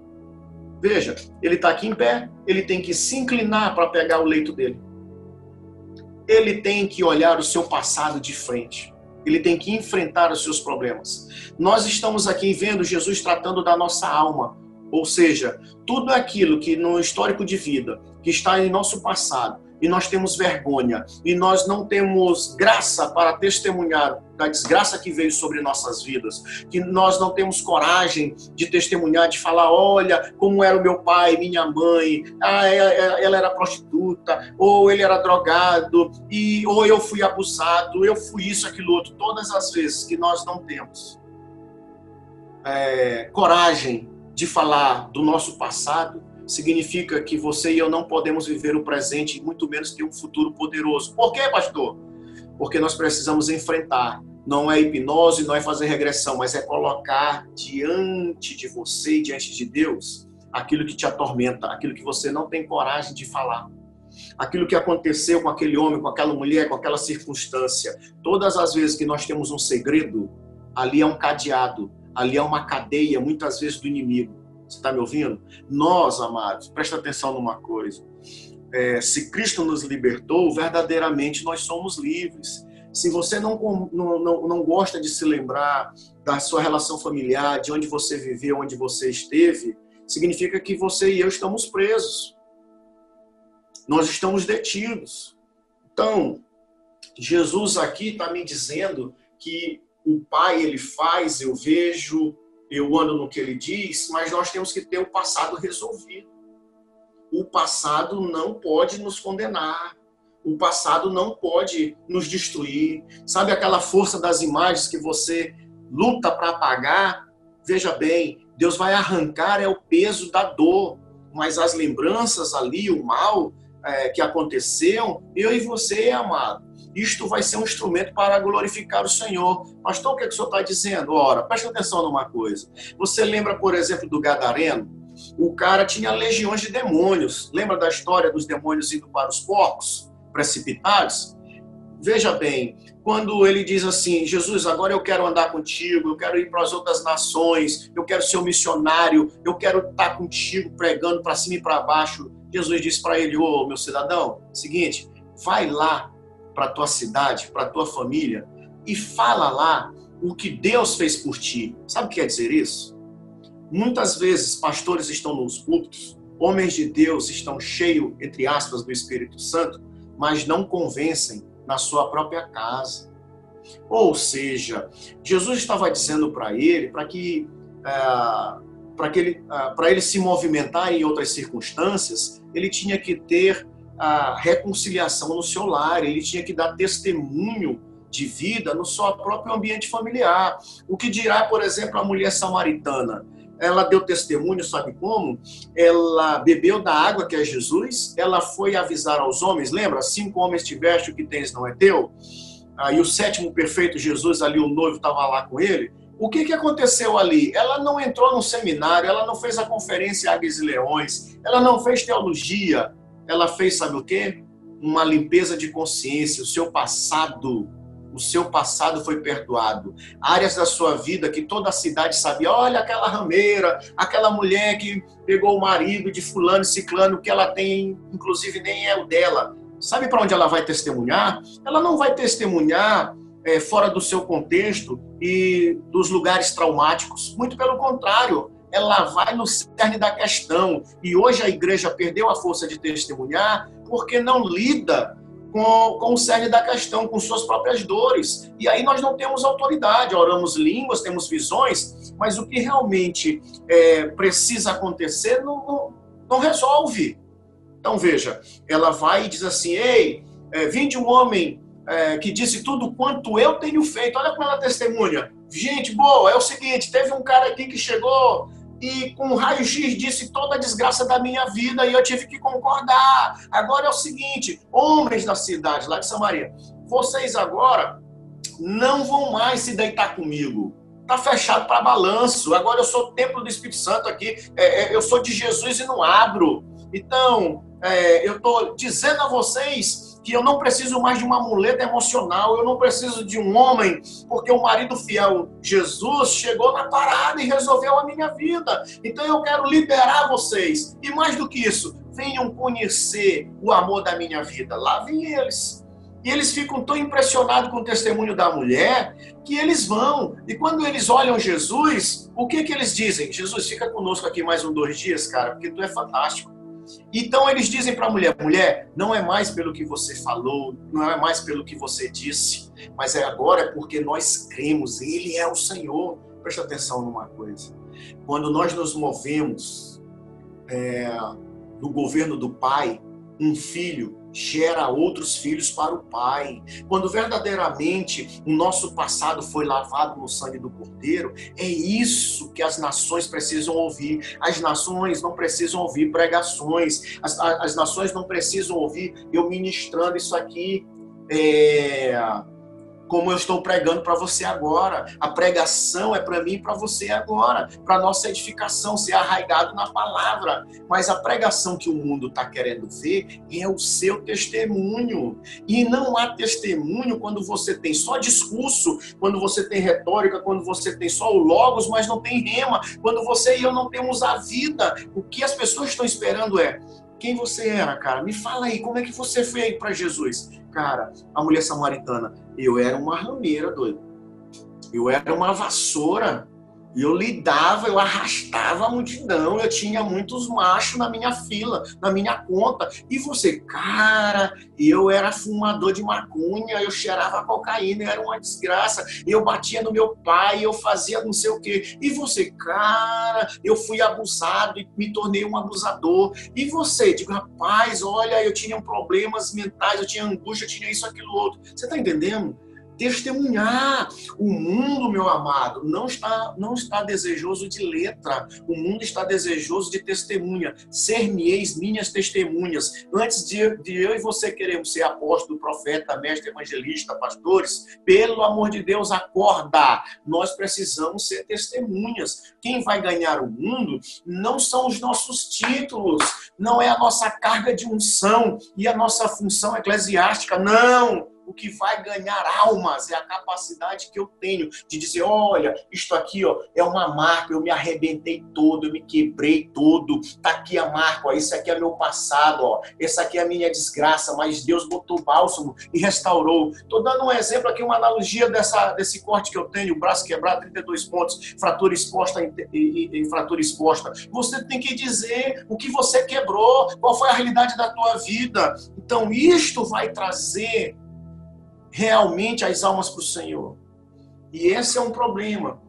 Veja, ele está aqui em pé, ele tem que se inclinar para pegar o leito dele. Ele tem que olhar o seu passado de frente. Ele tem que enfrentar os seus problemas. Nós estamos aqui vendo Jesus tratando da nossa alma. Ou seja, tudo aquilo que no histórico de vida, que está em nosso passado, e nós temos vergonha, e nós não temos graça para testemunhar da desgraça que veio sobre nossas vidas, que nós não temos coragem de testemunhar, de falar, olha, como era o meu pai, minha mãe, ela era prostituta, ou ele era drogado, ou eu fui abusado, eu fui isso, aquilo, outro. Todas as vezes que nós não temos coragem de falar do nosso passado, significa que você e eu não podemos viver o presente e muito menos ter um futuro poderoso. Por quê, pastor? Porque nós precisamos enfrentar. Não é hipnose, não é fazer regressão, mas é colocar diante de você e diante de Deus aquilo que te atormenta, aquilo que você não tem coragem de falar. Aquilo que aconteceu com aquele homem, com aquela mulher, com aquela circunstância. Todas as vezes que nós temos um segredo, ali é um cadeado, ali é uma cadeia, muitas vezes do inimigo. Você está me ouvindo? Nós, amados, presta atenção numa coisa. Se Cristo nos libertou, verdadeiramente nós somos livres. Se você não gosta de se lembrar da sua relação familiar, de onde você viveu, onde você esteve, significa que você e eu estamos presos. Nós estamos detidos. Então, Jesus aqui está me dizendo que o Pai, Ele faz, eu vejo, eu ando no que Ele diz, mas nós temos que ter o passado resolvido. O passado não pode nos condenar. O passado não pode nos destruir. Sabe aquela força das imagens que você luta para apagar? Veja bem, Deus vai arrancar o peso da dor, mas as lembranças ali, o mal que aconteceu, eu e você, amado, isto vai ser um instrumento para glorificar o Senhor. Pastor, o que o senhor está dizendo? Ora, preste atenção numa coisa. Você lembra, por exemplo, do Gadareno? O cara tinha legiões de demônios. Lembra da história dos demônios indo para os porcos precipitados? Veja bem, quando ele diz assim, Jesus, agora eu quero andar contigo, eu quero ir para as outras nações, eu quero ser um missionário, eu quero estar contigo pregando para cima e para baixo. Jesus disse para ele, ô meu cidadão, seguinte, vai lá para a tua cidade, para a tua família e fala lá o que Deus fez por ti. Sabe o que quer dizer isso? Muitas vezes pastores estão nos púlpitos, homens de Deus estão cheios, entre aspas, do Espírito Santo, mas não convencem na sua própria casa. Ou seja, Jesus estava dizendo para ele, para que para ele se movimentar em outras circunstâncias, ele tinha que ter a reconciliação no seu lar, ele tinha que dar testemunho de vida no seu próprio ambiente familiar. O que dirá, por exemplo, a mulher samaritana? Ela deu testemunho, sabe como? Ela bebeu da água que é Jesus, ela foi avisar aos homens, lembra? 5 homens tiveste, o que tens não é teu. E o 7º perfeito, Jesus ali, o noivo, estava lá com ele. O que aconteceu ali? Ela não entrou no seminário, ela não fez a conferência Águias e Leões, ela não fez teologia, ela fez, sabe o quê? Uma limpeza de consciência, o seu passado foi perdoado. Áreas da sua vida que toda a cidade sabia, olha aquela rameira, aquela mulher que pegou o marido de fulano e ciclano, que ela tem, inclusive nem é o dela. Sabe para onde ela vai testemunhar? Ela não vai testemunhar fora do seu contexto e dos lugares traumáticos. Muito pelo contrário, ela vai no cerne da questão. E hoje a igreja perdeu a força de testemunhar porque não lida com o cerne da questão, com suas próprias dores. E aí nós não temos autoridade, oramos línguas, temos visões, mas o que realmente precisa acontecer não resolve. Então veja, ela vai e diz assim, ei, vinde um homem que disse tudo quanto eu tenho feito. Olha como ela testemunha. Gente, boa, é o seguinte, teve um cara aqui que chegou e com raio-x disse toda a desgraça da minha vida e eu tive que concordar. Agora é o seguinte, homens da cidade lá de Samaria, vocês agora não vão mais se deitar comigo. Está fechado para balanço. Agora eu sou o templo do Espírito Santo aqui. Eu sou de Jesus e não abro. Então, eu estou dizendo a vocês que eu não preciso mais de uma muleta emocional, eu não preciso de um homem, porque o marido fiel, Jesus, chegou na parada e resolveu a minha vida. Então eu quero liberar vocês. E mais do que isso, venham conhecer o amor da minha vida. Lá vem eles. E eles ficam tão impressionados com o testemunho da mulher que eles vão. E quando eles olham Jesus, o que eles dizem? Jesus, fica conosco aqui mais 2 dias, cara, porque tu é fantástico. Então eles dizem para a mulher, mulher, não é mais pelo que você falou, não é mais pelo que você disse, mas agora é porque nós cremos, Ele é o Senhor. Presta atenção numa coisa. Quando nós nos movemos no governo do Pai, um filho gera outros filhos para o Pai. Quando verdadeiramente o nosso passado foi lavado no sangue do Cordeiro, é isso que as nações precisam ouvir. As nações não precisam ouvir pregações. As nações não precisam ouvir eu ministrando isso aqui como eu estou pregando para você agora. A pregação é para mim e para você agora, para nossa edificação, ser arraigado na palavra. Mas a pregação que o mundo está querendo ver é o seu testemunho. E não há testemunho quando você tem só discurso, quando você tem retórica, quando você tem só o logos, mas não tem rema. Quando você e eu não temos a vida, o que as pessoas estão esperando é: quem você era, cara? Me fala aí, como é que você veio para Jesus? Cara, a mulher samaritana, eu era uma rameira, doido. Eu era uma vassoura. E eu lidava, eu arrastava a multidão. Eu tinha muitos machos na minha fila, na minha conta. E você, cara, eu era fumador de maconha, eu cheirava cocaína, eu era uma desgraça. Eu batia no meu pai, eu fazia não sei o quê. E você, cara, eu fui abusado e me tornei um abusador. E você, digo, rapaz, olha, eu tinha problemas mentais, eu tinha angústia, eu tinha isso, aquilo, outro. Você tá entendendo? Testemunhar. O mundo, meu amado, não está desejoso de letra. O mundo está desejoso de testemunha. Ser-me-eis minhas testemunhas. Antes de eu e você queremos ser apóstolo, profeta, mestre, evangelista, pastores, pelo amor de Deus, acorda. Nós precisamos ser testemunhas. Quem vai ganhar o mundo não são os nossos títulos, não é a nossa carga de unção e a nossa função eclesiástica, não. O que vai ganhar almas é a capacidade que eu tenho de dizer, olha, isto aqui ó, é uma marca, eu me arrebentei todo, eu me quebrei todo, tá aqui a marca, ó, esse aqui é meu passado, ó, essa aqui é a minha desgraça, mas Deus botou bálsamo e restaurou. Estou dando um exemplo aqui, uma analogia desse corte que eu tenho, o braço quebrado, 32 pontos, fratura exposta e fratura exposta. Você tem que dizer o que você quebrou, qual foi a realidade da tua vida. Então isto vai trazer realmente as almas para o Senhor. E esse é um problema.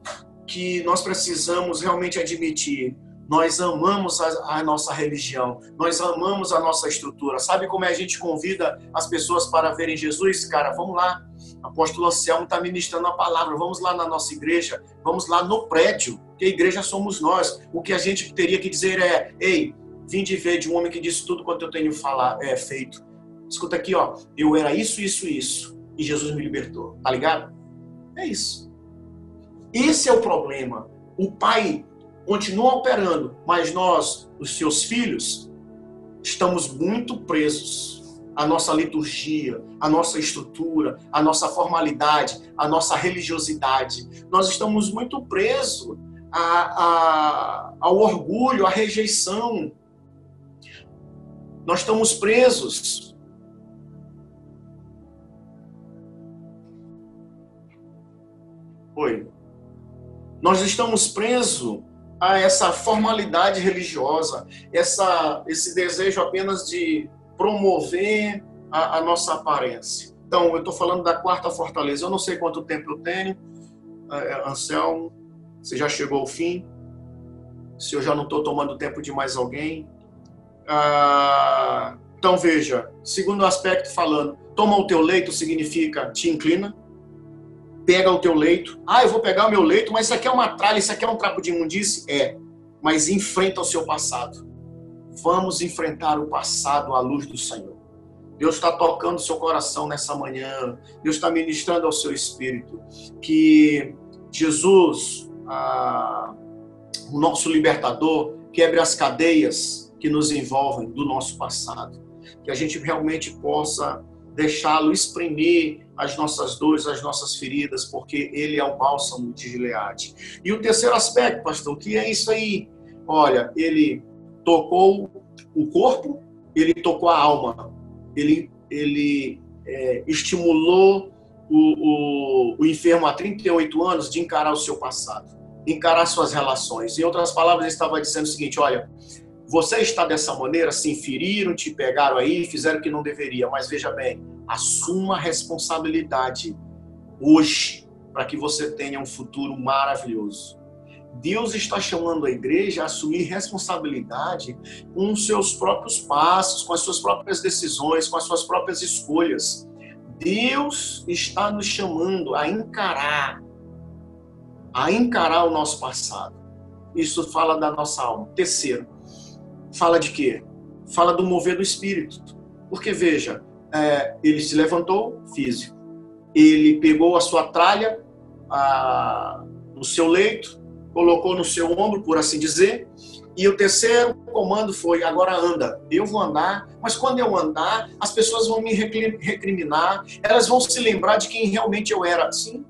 que nós precisamos realmente admitir. Nós amamos a nossa religião, nós amamos a nossa estrutura. Sabe como é a gente convida as pessoas para verem Jesus? Cara, vamos lá. O apóstolo Anselmo está ministrando a palavra. Vamos lá na nossa igreja, vamos lá no prédio, que a igreja somos nós. O que a gente teria que dizer é: ei, vinde ver de um homem que disse tudo quanto eu tenho feito. Escuta aqui, ó, eu era isso, isso, isso, e Jesus me libertou. Tá ligado? É isso. Esse é o problema. O pai continua operando, mas nós, os seus filhos, estamos muito presos à nossa liturgia, à nossa estrutura, à nossa formalidade, à nossa religiosidade. Nós estamos muito presos ao orgulho, à rejeição. Nós estamos presos Nós estamos presos a essa formalidade religiosa, esse desejo apenas de promover a nossa aparência. Então, eu estou falando da quarta fortaleza. Eu não sei quanto tempo eu tenho, Anselmo, você já chegou ao fim? Se eu já não estou tomando tempo de mais alguém? Então, veja, segundo aspecto falando, toma o teu leito significa te inclina, pega o teu leito. Eu vou pegar o meu leito, mas isso aqui é uma tralha, isso aqui é um trapo de imundície? Mas enfrenta o seu passado. Vamos enfrentar o passado à luz do Senhor. Deus está tocando o seu coração nessa manhã. Deus está ministrando ao seu espírito que Jesus, o nosso libertador, quebre as cadeias que nos envolvem do nosso passado. Que a gente realmente possa deixá-lo exprimir as nossas dores, as nossas feridas, porque ele é o bálsamo de Gileade. E o terceiro aspecto, pastor, que é isso aí. Olha, ele tocou o corpo, ele tocou a alma. Ele estimulou o enfermo há 38 anos de encarar o seu passado, encarar suas relações. Em outras palavras, ele estava dizendo o seguinte: olha, você está dessa maneira, se feriram, te pegaram aí, fizeram o que não deveria, mas veja bem, assuma a responsabilidade hoje para que você tenha um futuro maravilhoso. Deus está chamando a igreja a assumir responsabilidade com os seus próprios passos, com as suas próprias decisões, com as suas próprias escolhas. Deus está nos chamando a encarar o nosso passado. Isso fala da nossa alma. Terceiro, fala de quê? Fala do mover do Espírito. Porque, veja, ele se levantou físico. Ele pegou a sua tralha no seu leito, colocou no seu ombro, por assim dizer. E o terceiro comando foi: agora anda. Eu vou andar, mas quando eu andar, as pessoas vão me recriminar, elas vão se lembrar de quem realmente eu era. Sim,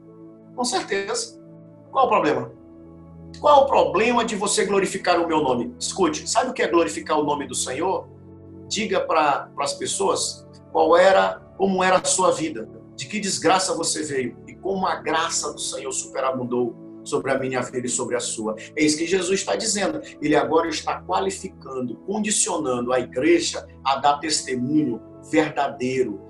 com certeza. Qual o problema? Qual o problema de você glorificar o meu nome? Escute, sabe o que é glorificar o nome do Senhor? Diga para as pessoas como era a sua vida, de que desgraça você veio e como a graça do Senhor superabundou sobre a minha vida e sobre a sua. É isso que Jesus está dizendo. Ele agora está qualificando, condicionando a igreja a dar testemunho verdadeiro,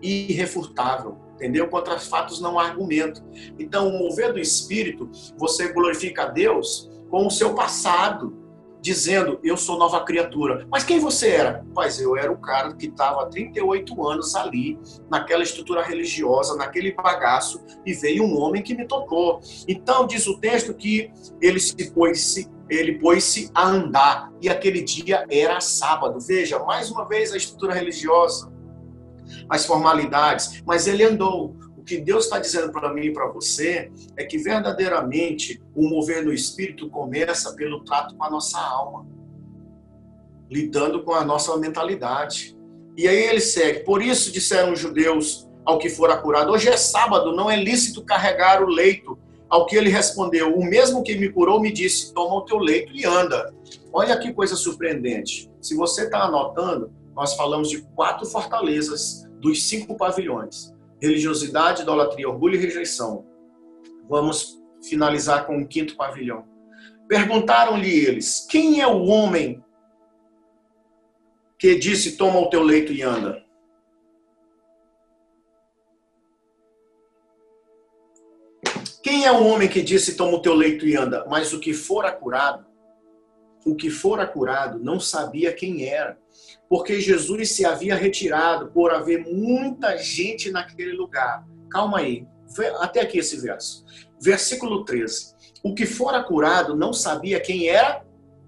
irrefutável. Entendeu? Contra fatos não há argumento. Então, o mover do Espírito, você glorifica a Deus com o seu passado, dizendo: eu sou nova criatura. Mas quem você era? Pois eu era o cara que estava há 38 anos ali, naquela estrutura religiosa, naquele bagaço, e veio um homem que me tocou. Então, diz o texto que ele pôs-se a andar, e aquele dia era sábado. Veja, mais uma vez a estrutura religiosa, as formalidades, mas ele andou. O que Deus está dizendo para mim e para você é que verdadeiramente o mover do Espírito começa pelo trato com a nossa alma, lidando com a nossa mentalidade. E aí ele segue: por isso disseram os judeus ao que fora curado: hoje é sábado, não é lícito carregar o leito. Ao que ele respondeu: o mesmo que me curou me disse: toma o teu leito e anda. Olha que coisa surpreendente. Se você está anotando, nós falamos de 4 fortalezas dos 5 pavilhões: religiosidade, idolatria, orgulho e rejeição. Vamos finalizar com o 5º pavilhão. Perguntaram-lhe eles: quem é o homem que disse: toma o teu leito e anda? Quem é o homem que disse, toma o teu leito e anda? Mas o que fora curado não sabia quem era, porque Jesus se havia retirado por haver muita gente naquele lugar. Calma aí, até aqui esse verso. Versículo 13. O que fora curado não sabia quem era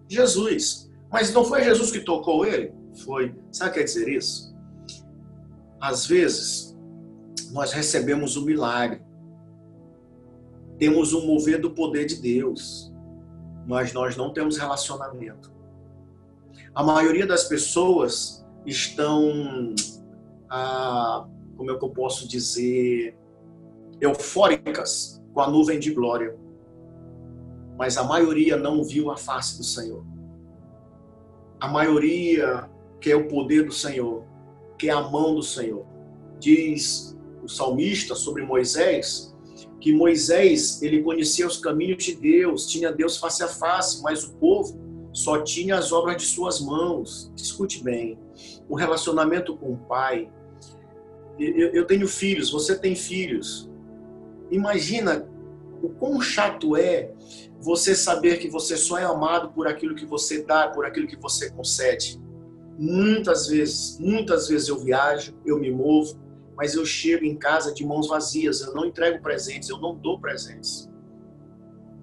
Jesus. Mas não foi Jesus que tocou ele? Foi. Sabe o que quer dizer isso? Às vezes, nós recebemos um milagre. Temos um mover do poder de Deus. Mas nós não temos relacionamento. A maioria das pessoas estão, como é que eu posso dizer, eufóricas com a nuvem de glória. Mas a maioria não viu a face do Senhor. A maioria quer o poder do Senhor, quer a mão do Senhor. Diz o salmista sobre Moisés, que Moisés, ele conhecia os caminhos de Deus, tinha Deus face a face, mas o povo só tinha as obras de suas mãos. Escute bem, o relacionamento com o Pai. Eu tenho filhos, você tem filhos. Imagina o quão chato é você saber que você só é amado por aquilo que você dá, por aquilo que você concede. Muitas vezes eu viajo, eu me movo, mas eu chego em casa de mãos vazias, eu não entrego presentes, eu não dou presentes.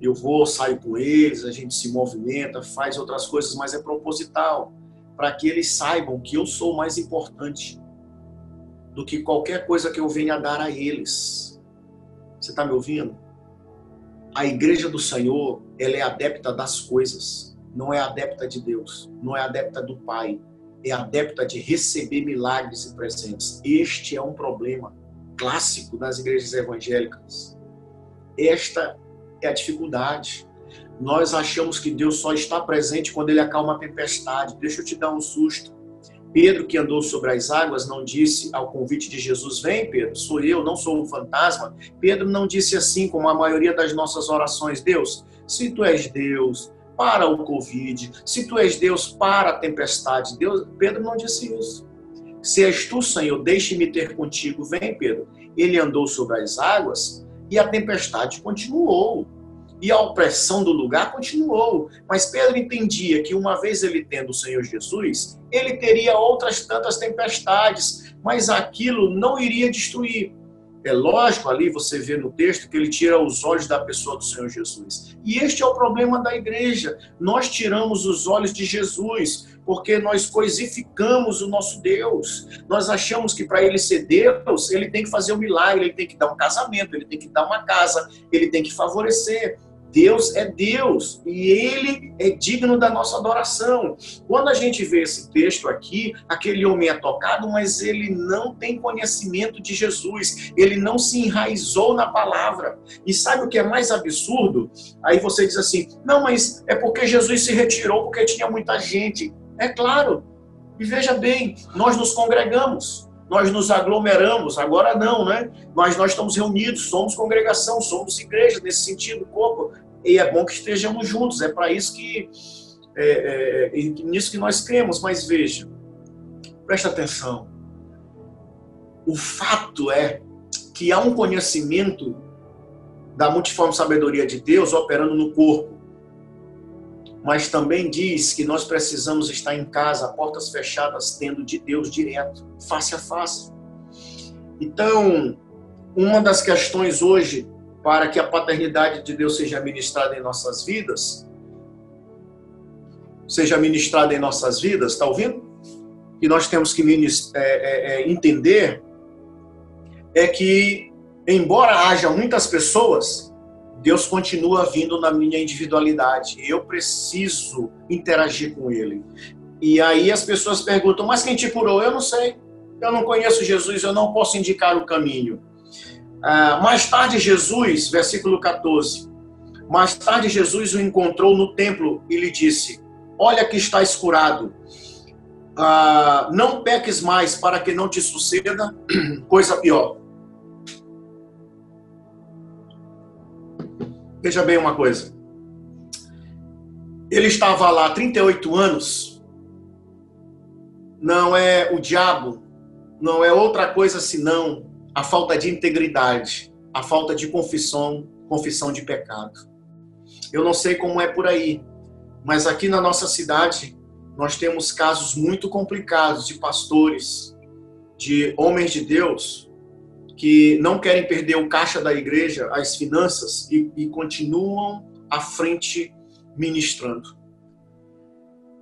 Eu vou, saio com eles, a gente se movimenta, faz outras coisas, mas é proposital, para que eles saibam que eu sou mais importante do que qualquer coisa que eu venha a dar a eles. Você está me ouvindo? A igreja do Senhor, ela é adepta das coisas, não é adepta de Deus, não é adepta do Pai, é adepta de receber milagres e presentes. Este é um problema clássico das igrejas evangélicas. Esta é a dificuldade. Nós achamos que Deus só está presente quando Ele acalma a tempestade. Deixa eu te dar um susto. Pedro, que andou sobre as águas, não disse ao convite de Jesus, vem Pedro, sou eu, não sou um fantasma. Pedro não disse assim como a maioria das nossas orações, Deus, se Tu és Deus, para o Covid, se Tu és Deus, para a tempestade. Pedro não disse isso. Se és Tu, Senhor, deixe-me ter contigo. Vem, Pedro. Ele andou sobre as águas e a tempestade continuou. E a opressão do lugar continuou. Mas Pedro entendia que uma vez ele tendo o Senhor Jesus, ele teria outras tantas tempestades, mas aquilo não iria destruir. É lógico, ali você vê no texto que ele tira os olhos da pessoa do Senhor Jesus. E este é o problema da igreja. Nós tiramos os olhos de Jesus, porque nós coisificamos o nosso Deus. Nós achamos que para ele ser Deus, ele tem que fazer um milagre, ele tem que dar um casamento, ele tem que dar uma casa, ele tem que favorecer. Deus é Deus e Ele é digno da nossa adoração. Quando a gente vê esse texto aqui, aquele homem é tocado, mas ele não tem conhecimento de Jesus. Ele não se enraizou na palavra. E sabe o que é mais absurdo? Aí você diz assim, não, mas é porque Jesus se retirou porque tinha muita gente. É claro. E veja bem, nós nos congregamos. Nós nos aglomeramos, agora não, né? Mas nós estamos reunidos, somos congregação, somos igreja, nesse sentido, corpo. E é bom que estejamos juntos, é para isso nisso que nós cremos. Mas veja, presta atenção. O fato é que há um conhecimento da multiforme sabedoria de Deus operando no corpo. Mas também diz que nós precisamos estar em casa, portas fechadas, tendo de Deus direto, face a face. Então, uma das questões hoje, para que a paternidade de Deus seja ministrada em nossas vidas, está ouvindo? E nós temos que entender é que, embora haja muitas pessoas, Deus continua vindo na minha individualidade. Eu preciso interagir com Ele. E aí as pessoas perguntam, mas quem te curou? Eu não sei. Eu não conheço Jesus, eu não posso indicar o caminho. Mais tarde Jesus, versículo 14, mais tarde Jesus o encontrou no templo e lhe disse, olha que estás curado. Não peques mais para que não te suceda coisa pior. Veja bem uma coisa. Ele estava lá há 38 anos. Não é o diabo, não é outra coisa senão a falta de integridade, a falta de confissão confissão de pecado. Eu não sei como é por aí, mas aqui na nossa cidade nós temos casos muito complicados de pastores, de homens de Deus, que não querem perder o caixa da igreja, as finanças, e continuam à frente ministrando.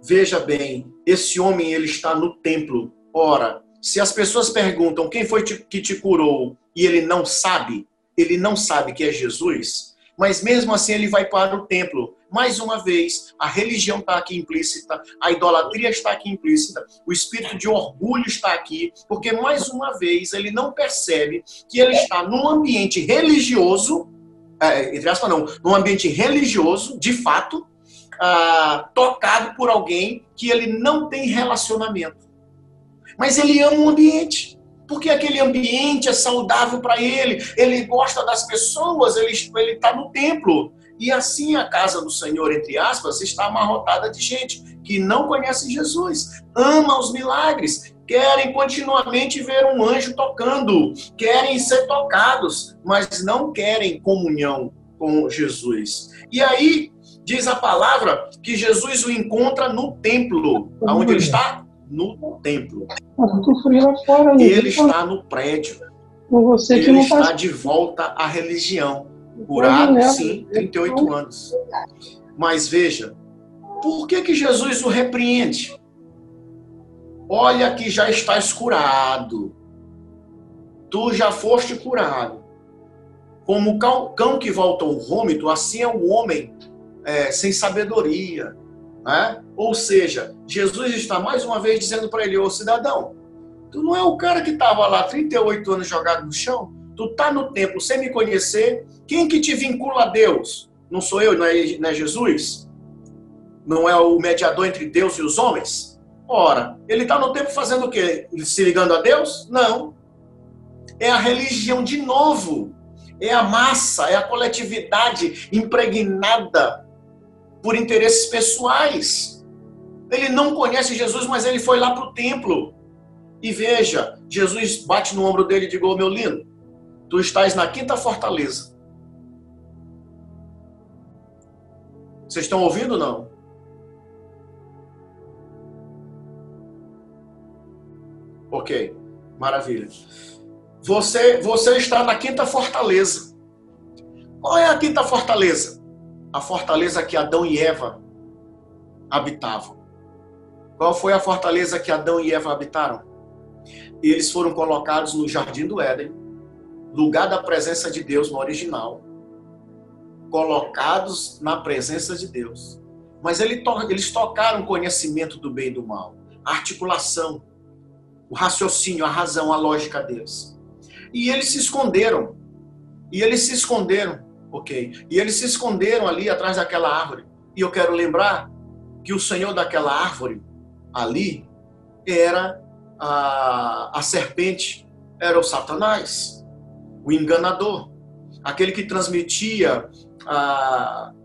Veja bem, esse homem ele está no templo. Ora, se as pessoas perguntam quem foi que te curou e ele não sabe que é Jesus, mas mesmo assim ele vai para o templo. Mais uma vez, a religião está aqui implícita, a idolatria está aqui implícita, o espírito de orgulho está aqui, porque mais uma vez ele não percebe que ele está num ambiente religioso, entre aspas não, num ambiente religioso, de fato, tocado por alguém que ele não tem relacionamento. Mas ele ama o ambiente, porque aquele ambiente é saudável para ele gosta das pessoas, ele está no templo. E assim a casa do Senhor, entre aspas, está amarrotada de gente que não conhece Jesus, ama os milagres, querem continuamente ver um anjo tocando, querem ser tocados, mas não querem comunhão com Jesus. E aí, diz a palavra que Jesus o encontra no templo. Aonde ele está? No templo. Ele está no prédio. Ele está de volta à religião. Curado, sim, 38 anos. Mas veja, por que Jesus o repreende? Olha que já estás curado. Tu já foste curado. Como o cão que volta ao vômito, assim é o homem sem sabedoria. Né? Ou seja, Jesus está mais uma vez dizendo para ele: ô cidadão, tu não é o cara que estava lá 38 anos jogado no chão? Tu está no templo sem me conhecer? Quem que te vincula a Deus? Não sou eu, não é Jesus? Não é o mediador entre Deus e os homens? Ora, ele está no templo fazendo o quê? Se ligando a Deus? Não. É a religião de novo. É a massa, é a coletividade impregnada por interesses pessoais. Ele não conhece Jesus, mas ele foi lá para o templo. E veja, Jesus bate no ombro dele e diz: ô meu lindo, tu estás na quinta fortaleza. Vocês estão ouvindo ou não? Ok, maravilha. Você está na quinta fortaleza. Qual é a quinta fortaleza? A fortaleza que Adão e Eva habitavam. Qual foi a fortaleza que Adão e Eva habitaram? Eles foram colocados no Jardim do Éden, lugar da presença de Deus no original, colocados na presença de Deus. Mas eles tocaram o conhecimento do bem e do mal, a articulação, o raciocínio, a razão, a lógica deles. E eles se esconderam. Ok? E eles se esconderam ali atrás daquela árvore. E eu quero lembrar que o senhor daquela árvore ali era a serpente, era o Satanás, o enganador, aquele que transmitia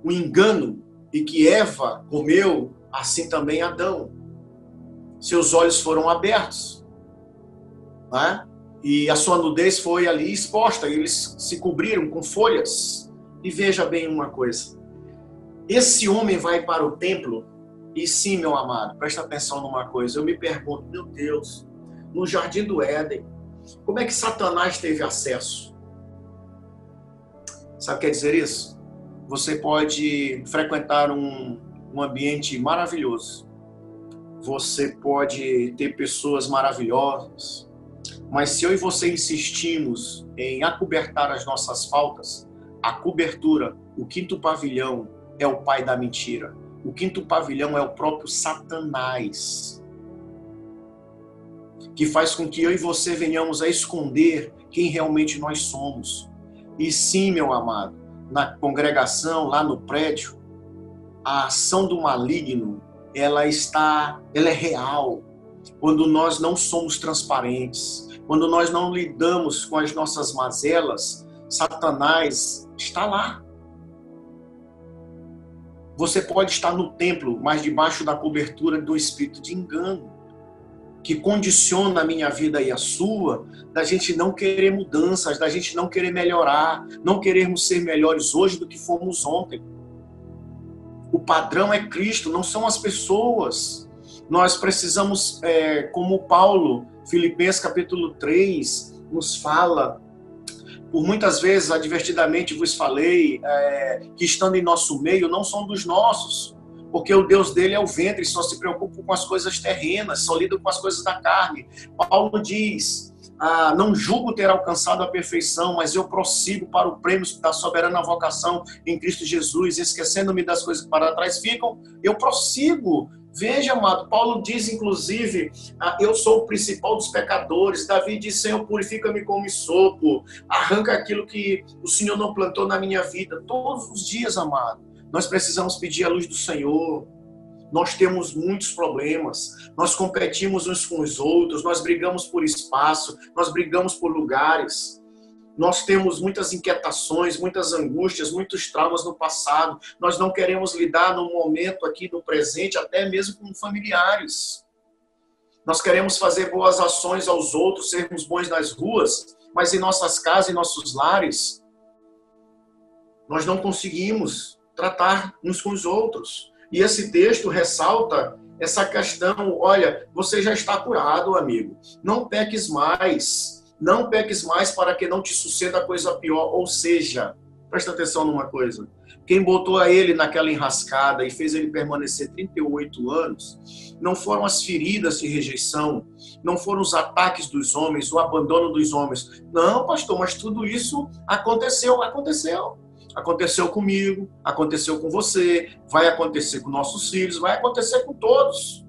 o engano, e que Eva comeu, assim também Adão. Seus olhos foram abertos, né? E a sua nudez foi ali exposta, e eles se cobriram com folhas. E veja bem uma coisa, esse homem vai para o templo, e sim, meu amado, presta atenção numa coisa, eu me pergunto, meu Deus, no Jardim do Éden, como é que Satanás teve acesso? Sabe o que quer dizer isso? Você pode frequentar um ambiente maravilhoso, você pode ter pessoas maravilhosas, mas se eu e você insistimos em acobertar as nossas faltas, a cobertura, o quinto pavilhão é o pai da mentira. O quinto pavilhão é o próprio Satanás, que faz com que eu e você venhamos a esconder quem realmente nós somos. E sim, meu amado, na congregação, lá no prédio, a ação do maligno, ela é real. Quando nós não somos transparentes, quando nós não lidamos com as nossas mazelas, Satanás está lá. Você pode estar no templo, mas debaixo da cobertura do espírito de engano. que condiciona a minha vida e a sua, da gente não querer mudanças, da gente não querer melhorar, não querermos ser melhores hoje do que fomos ontem. O padrão é Cristo, não são as pessoas. Nós precisamos, como Paulo, Filipenses capítulo 3, nos fala, por muitas vezes, advertidamente vos falei, que estando em nosso meio, não são dos nossos, porque o Deus dele é o ventre, só se preocupa com as coisas terrenas, só lida com as coisas da carne. Paulo diz, não julgo ter alcançado a perfeição, mas eu prossigo para o prêmio da soberana vocação em Cristo Jesus, esquecendo-me das coisas que para trás ficam, eu prossigo. Veja, amado, Paulo diz, inclusive, eu sou o principal dos pecadores. Davi diz, Senhor, purifica-me como sopo, arranca aquilo que o Senhor não plantou na minha vida. Todos os dias, amado, nós precisamos pedir a luz do Senhor. Nós temos muitos problemas, nós competimos uns com os outros, nós brigamos por espaço, nós brigamos por lugares. Nós temos muitas inquietações, muitas angústias, muitos traumas no passado. Nós não queremos lidar no momento aqui, no presente, até mesmo com familiares. Nós queremos fazer boas ações aos outros, sermos bons nas ruas, mas em nossas casas, em nossos lares, nós não conseguimos tratar uns com os outros. E esse texto ressalta essa questão, olha, você já está curado, amigo. Não peques mais. Não peques mais para que não te suceda coisa pior. Ou seja, presta atenção numa coisa. Quem botou a ele naquela enrascada e fez ele permanecer 38 anos, não foram as feridas de rejeição, não foram os ataques dos homens, o abandono dos homens. Não, pastor, mas tudo isso aconteceu. Aconteceu comigo, aconteceu com você, vai acontecer com nossos filhos, vai acontecer com todos.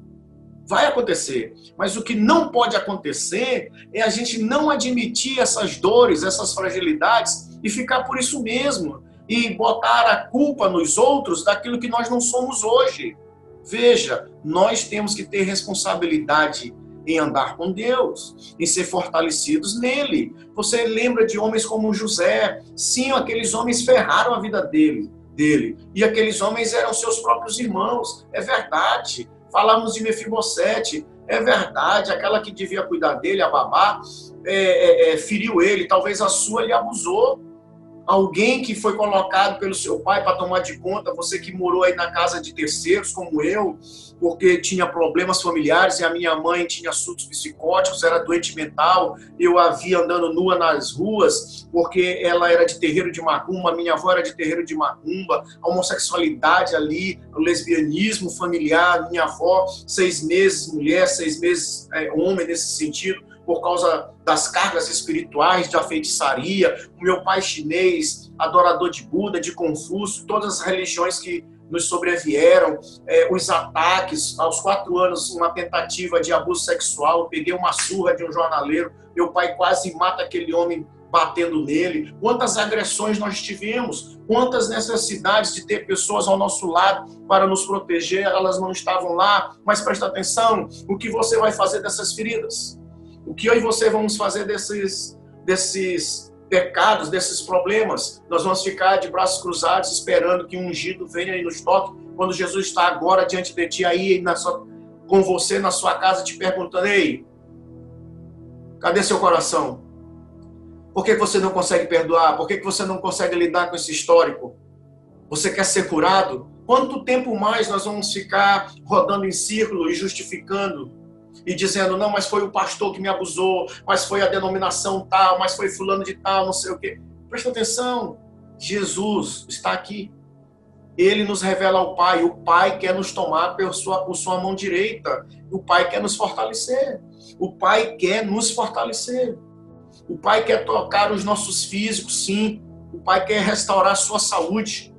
Vai acontecer. Mas o que não pode acontecer é a gente não admitir essas dores, essas fragilidades e ficar por isso mesmo. E botar a culpa nos outros daquilo que nós não somos hoje. Veja, nós temos que ter responsabilidade em andar com Deus, em ser fortalecidos nele. Você lembra de homens como José? Sim, aqueles homens ferraram a vida dele. E aqueles homens eram seus próprios irmãos. É verdade. Falamos de Mefibosete, é verdade, aquela que devia cuidar dele, a babá, feriu ele, talvez a sua lhe abusou. Alguém que foi colocado pelo seu pai para tomar de conta, você que morou aí na casa de terceiros, como eu, porque tinha problemas familiares e a minha mãe tinha surtos psicóticos, era doente mental, eu a via andando nua nas ruas, porque ela era de terreiro de macumba, minha avó era de terreiro de macumba, a homossexualidade ali, o lesbianismo familiar, minha avó, 6 meses mulher, 6 meses homem nesse sentido, por causa das cargas espirituais, da feitiçaria, o meu pai chinês, adorador de Buda, de Confúcio, todas as religiões que nos sobrevieram, os ataques, aos 4 anos, uma tentativa de abuso sexual, eu peguei uma surra de um jornaleiro, meu pai quase mata aquele homem batendo nele. Quantas agressões nós tivemos, quantas necessidades de ter pessoas ao nosso lado para nos proteger, elas não estavam lá, mas presta atenção, o que você vai fazer dessas feridas? O que eu e você vamos fazer desses pecados, desses problemas? Nós vamos ficar de braços cruzados esperando que um ungido venha e nos toque, quando Jesus está agora diante de ti, aí com você na sua casa, te perguntando, ei, cadê seu coração? Por que você não consegue perdoar? Por que você não consegue lidar com esse histórico? Você quer ser curado? Quanto tempo mais nós vamos ficar rodando em círculo e justificando? E dizendo, não, mas foi o pastor que me abusou, mas foi a denominação tal, mas foi fulano de tal, não sei o quê. Presta atenção, Jesus está aqui. Ele nos revela ao Pai, o Pai quer nos tomar por sua mão direita, o Pai quer nos fortalecer, o Pai quer nos fortalecer, o Pai quer tocar os nossos físicos, sim, o Pai quer restaurar a sua saúde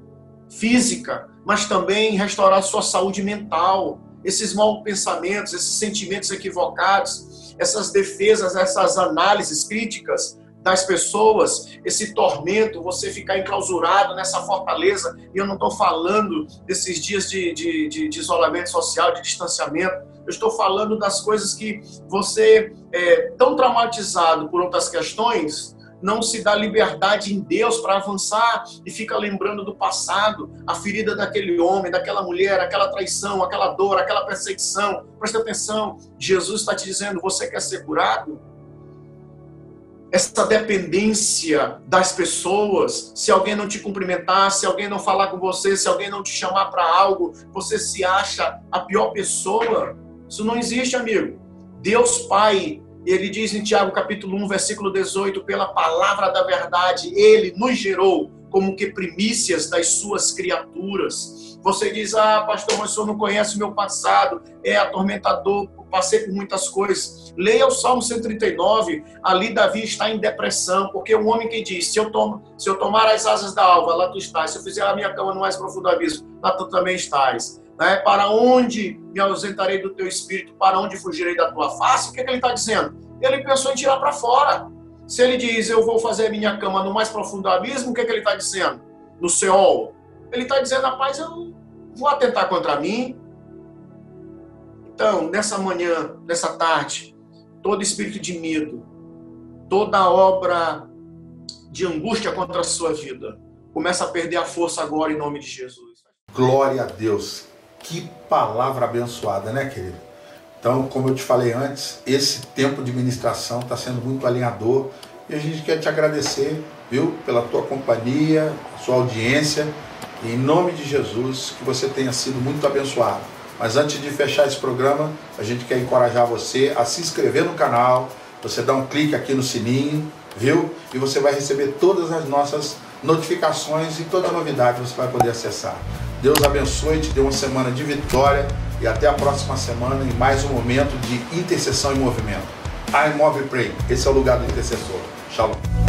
física, mas também restaurar a sua saúde mental. Esses maus pensamentos, esses sentimentos equivocados, essas defesas, essas análises críticas das pessoas, esse tormento, você ficar enclausurado nessa fortaleza. E eu não estou falando desses dias de isolamento social, de distanciamento. Eu estou falando das coisas que você, tão traumatizado por outras questões, não se dá liberdade em Deus para avançar e fica lembrando do passado, a ferida daquele homem, daquela mulher, aquela traição, aquela dor, aquela perseguição. Presta atenção, Jesus está te dizendo, você quer ser curado? Essa dependência das pessoas, se alguém não te cumprimentar, se alguém não falar com você, se alguém não te chamar para algo, você se acha a pior pessoa. Isso não existe, amigo. Deus Pai, ele diz em Tiago capítulo 1, versículo 18, pela palavra da verdade, ele nos gerou como que primícias das suas criaturas. Você diz, pastor, mas o senhor não conhece o meu passado, é atormentador, passei por muitas coisas. Leia o Salmo 139, ali Davi está em depressão, porque um homem que diz, se eu tomar as asas da alva, lá tu estás, se eu fizer a minha cama no mais profundo abismo, lá tu também estás. Né? Para onde me ausentarei do teu espírito, para onde fugirei da tua face? O que ele está dizendo? Ele pensou em tirar para fora. Se ele diz, eu vou fazer a minha cama no mais profundo abismo, o que ele está dizendo? No Seol. Ele está dizendo, rapaz, eu vou atentar contra mim. Então, nessa manhã, nessa tarde, todo espírito de medo, toda obra de angústia contra a sua vida, começa a perder a força agora em nome de Jesus. Glória a Deus. Que palavra abençoada, né, querido? Então, como eu te falei antes, esse tempo de ministração está sendo muito alinhador e a gente quer te agradecer, viu, pela tua companhia, sua audiência, e em nome de Jesus, que você tenha sido muito abençoado. Mas antes de fechar esse programa, a gente quer encorajar você a se inscrever no canal, você dá um clique aqui no sininho, viu? E você vai receber todas as nossas notificações e toda novidade você vai poder acessar. Deus abençoe, te dê uma semana de vitória e até a próxima semana em mais um momento de intercessão e movimento. I Move Pray, esse é o lugar do intercessor. Shalom.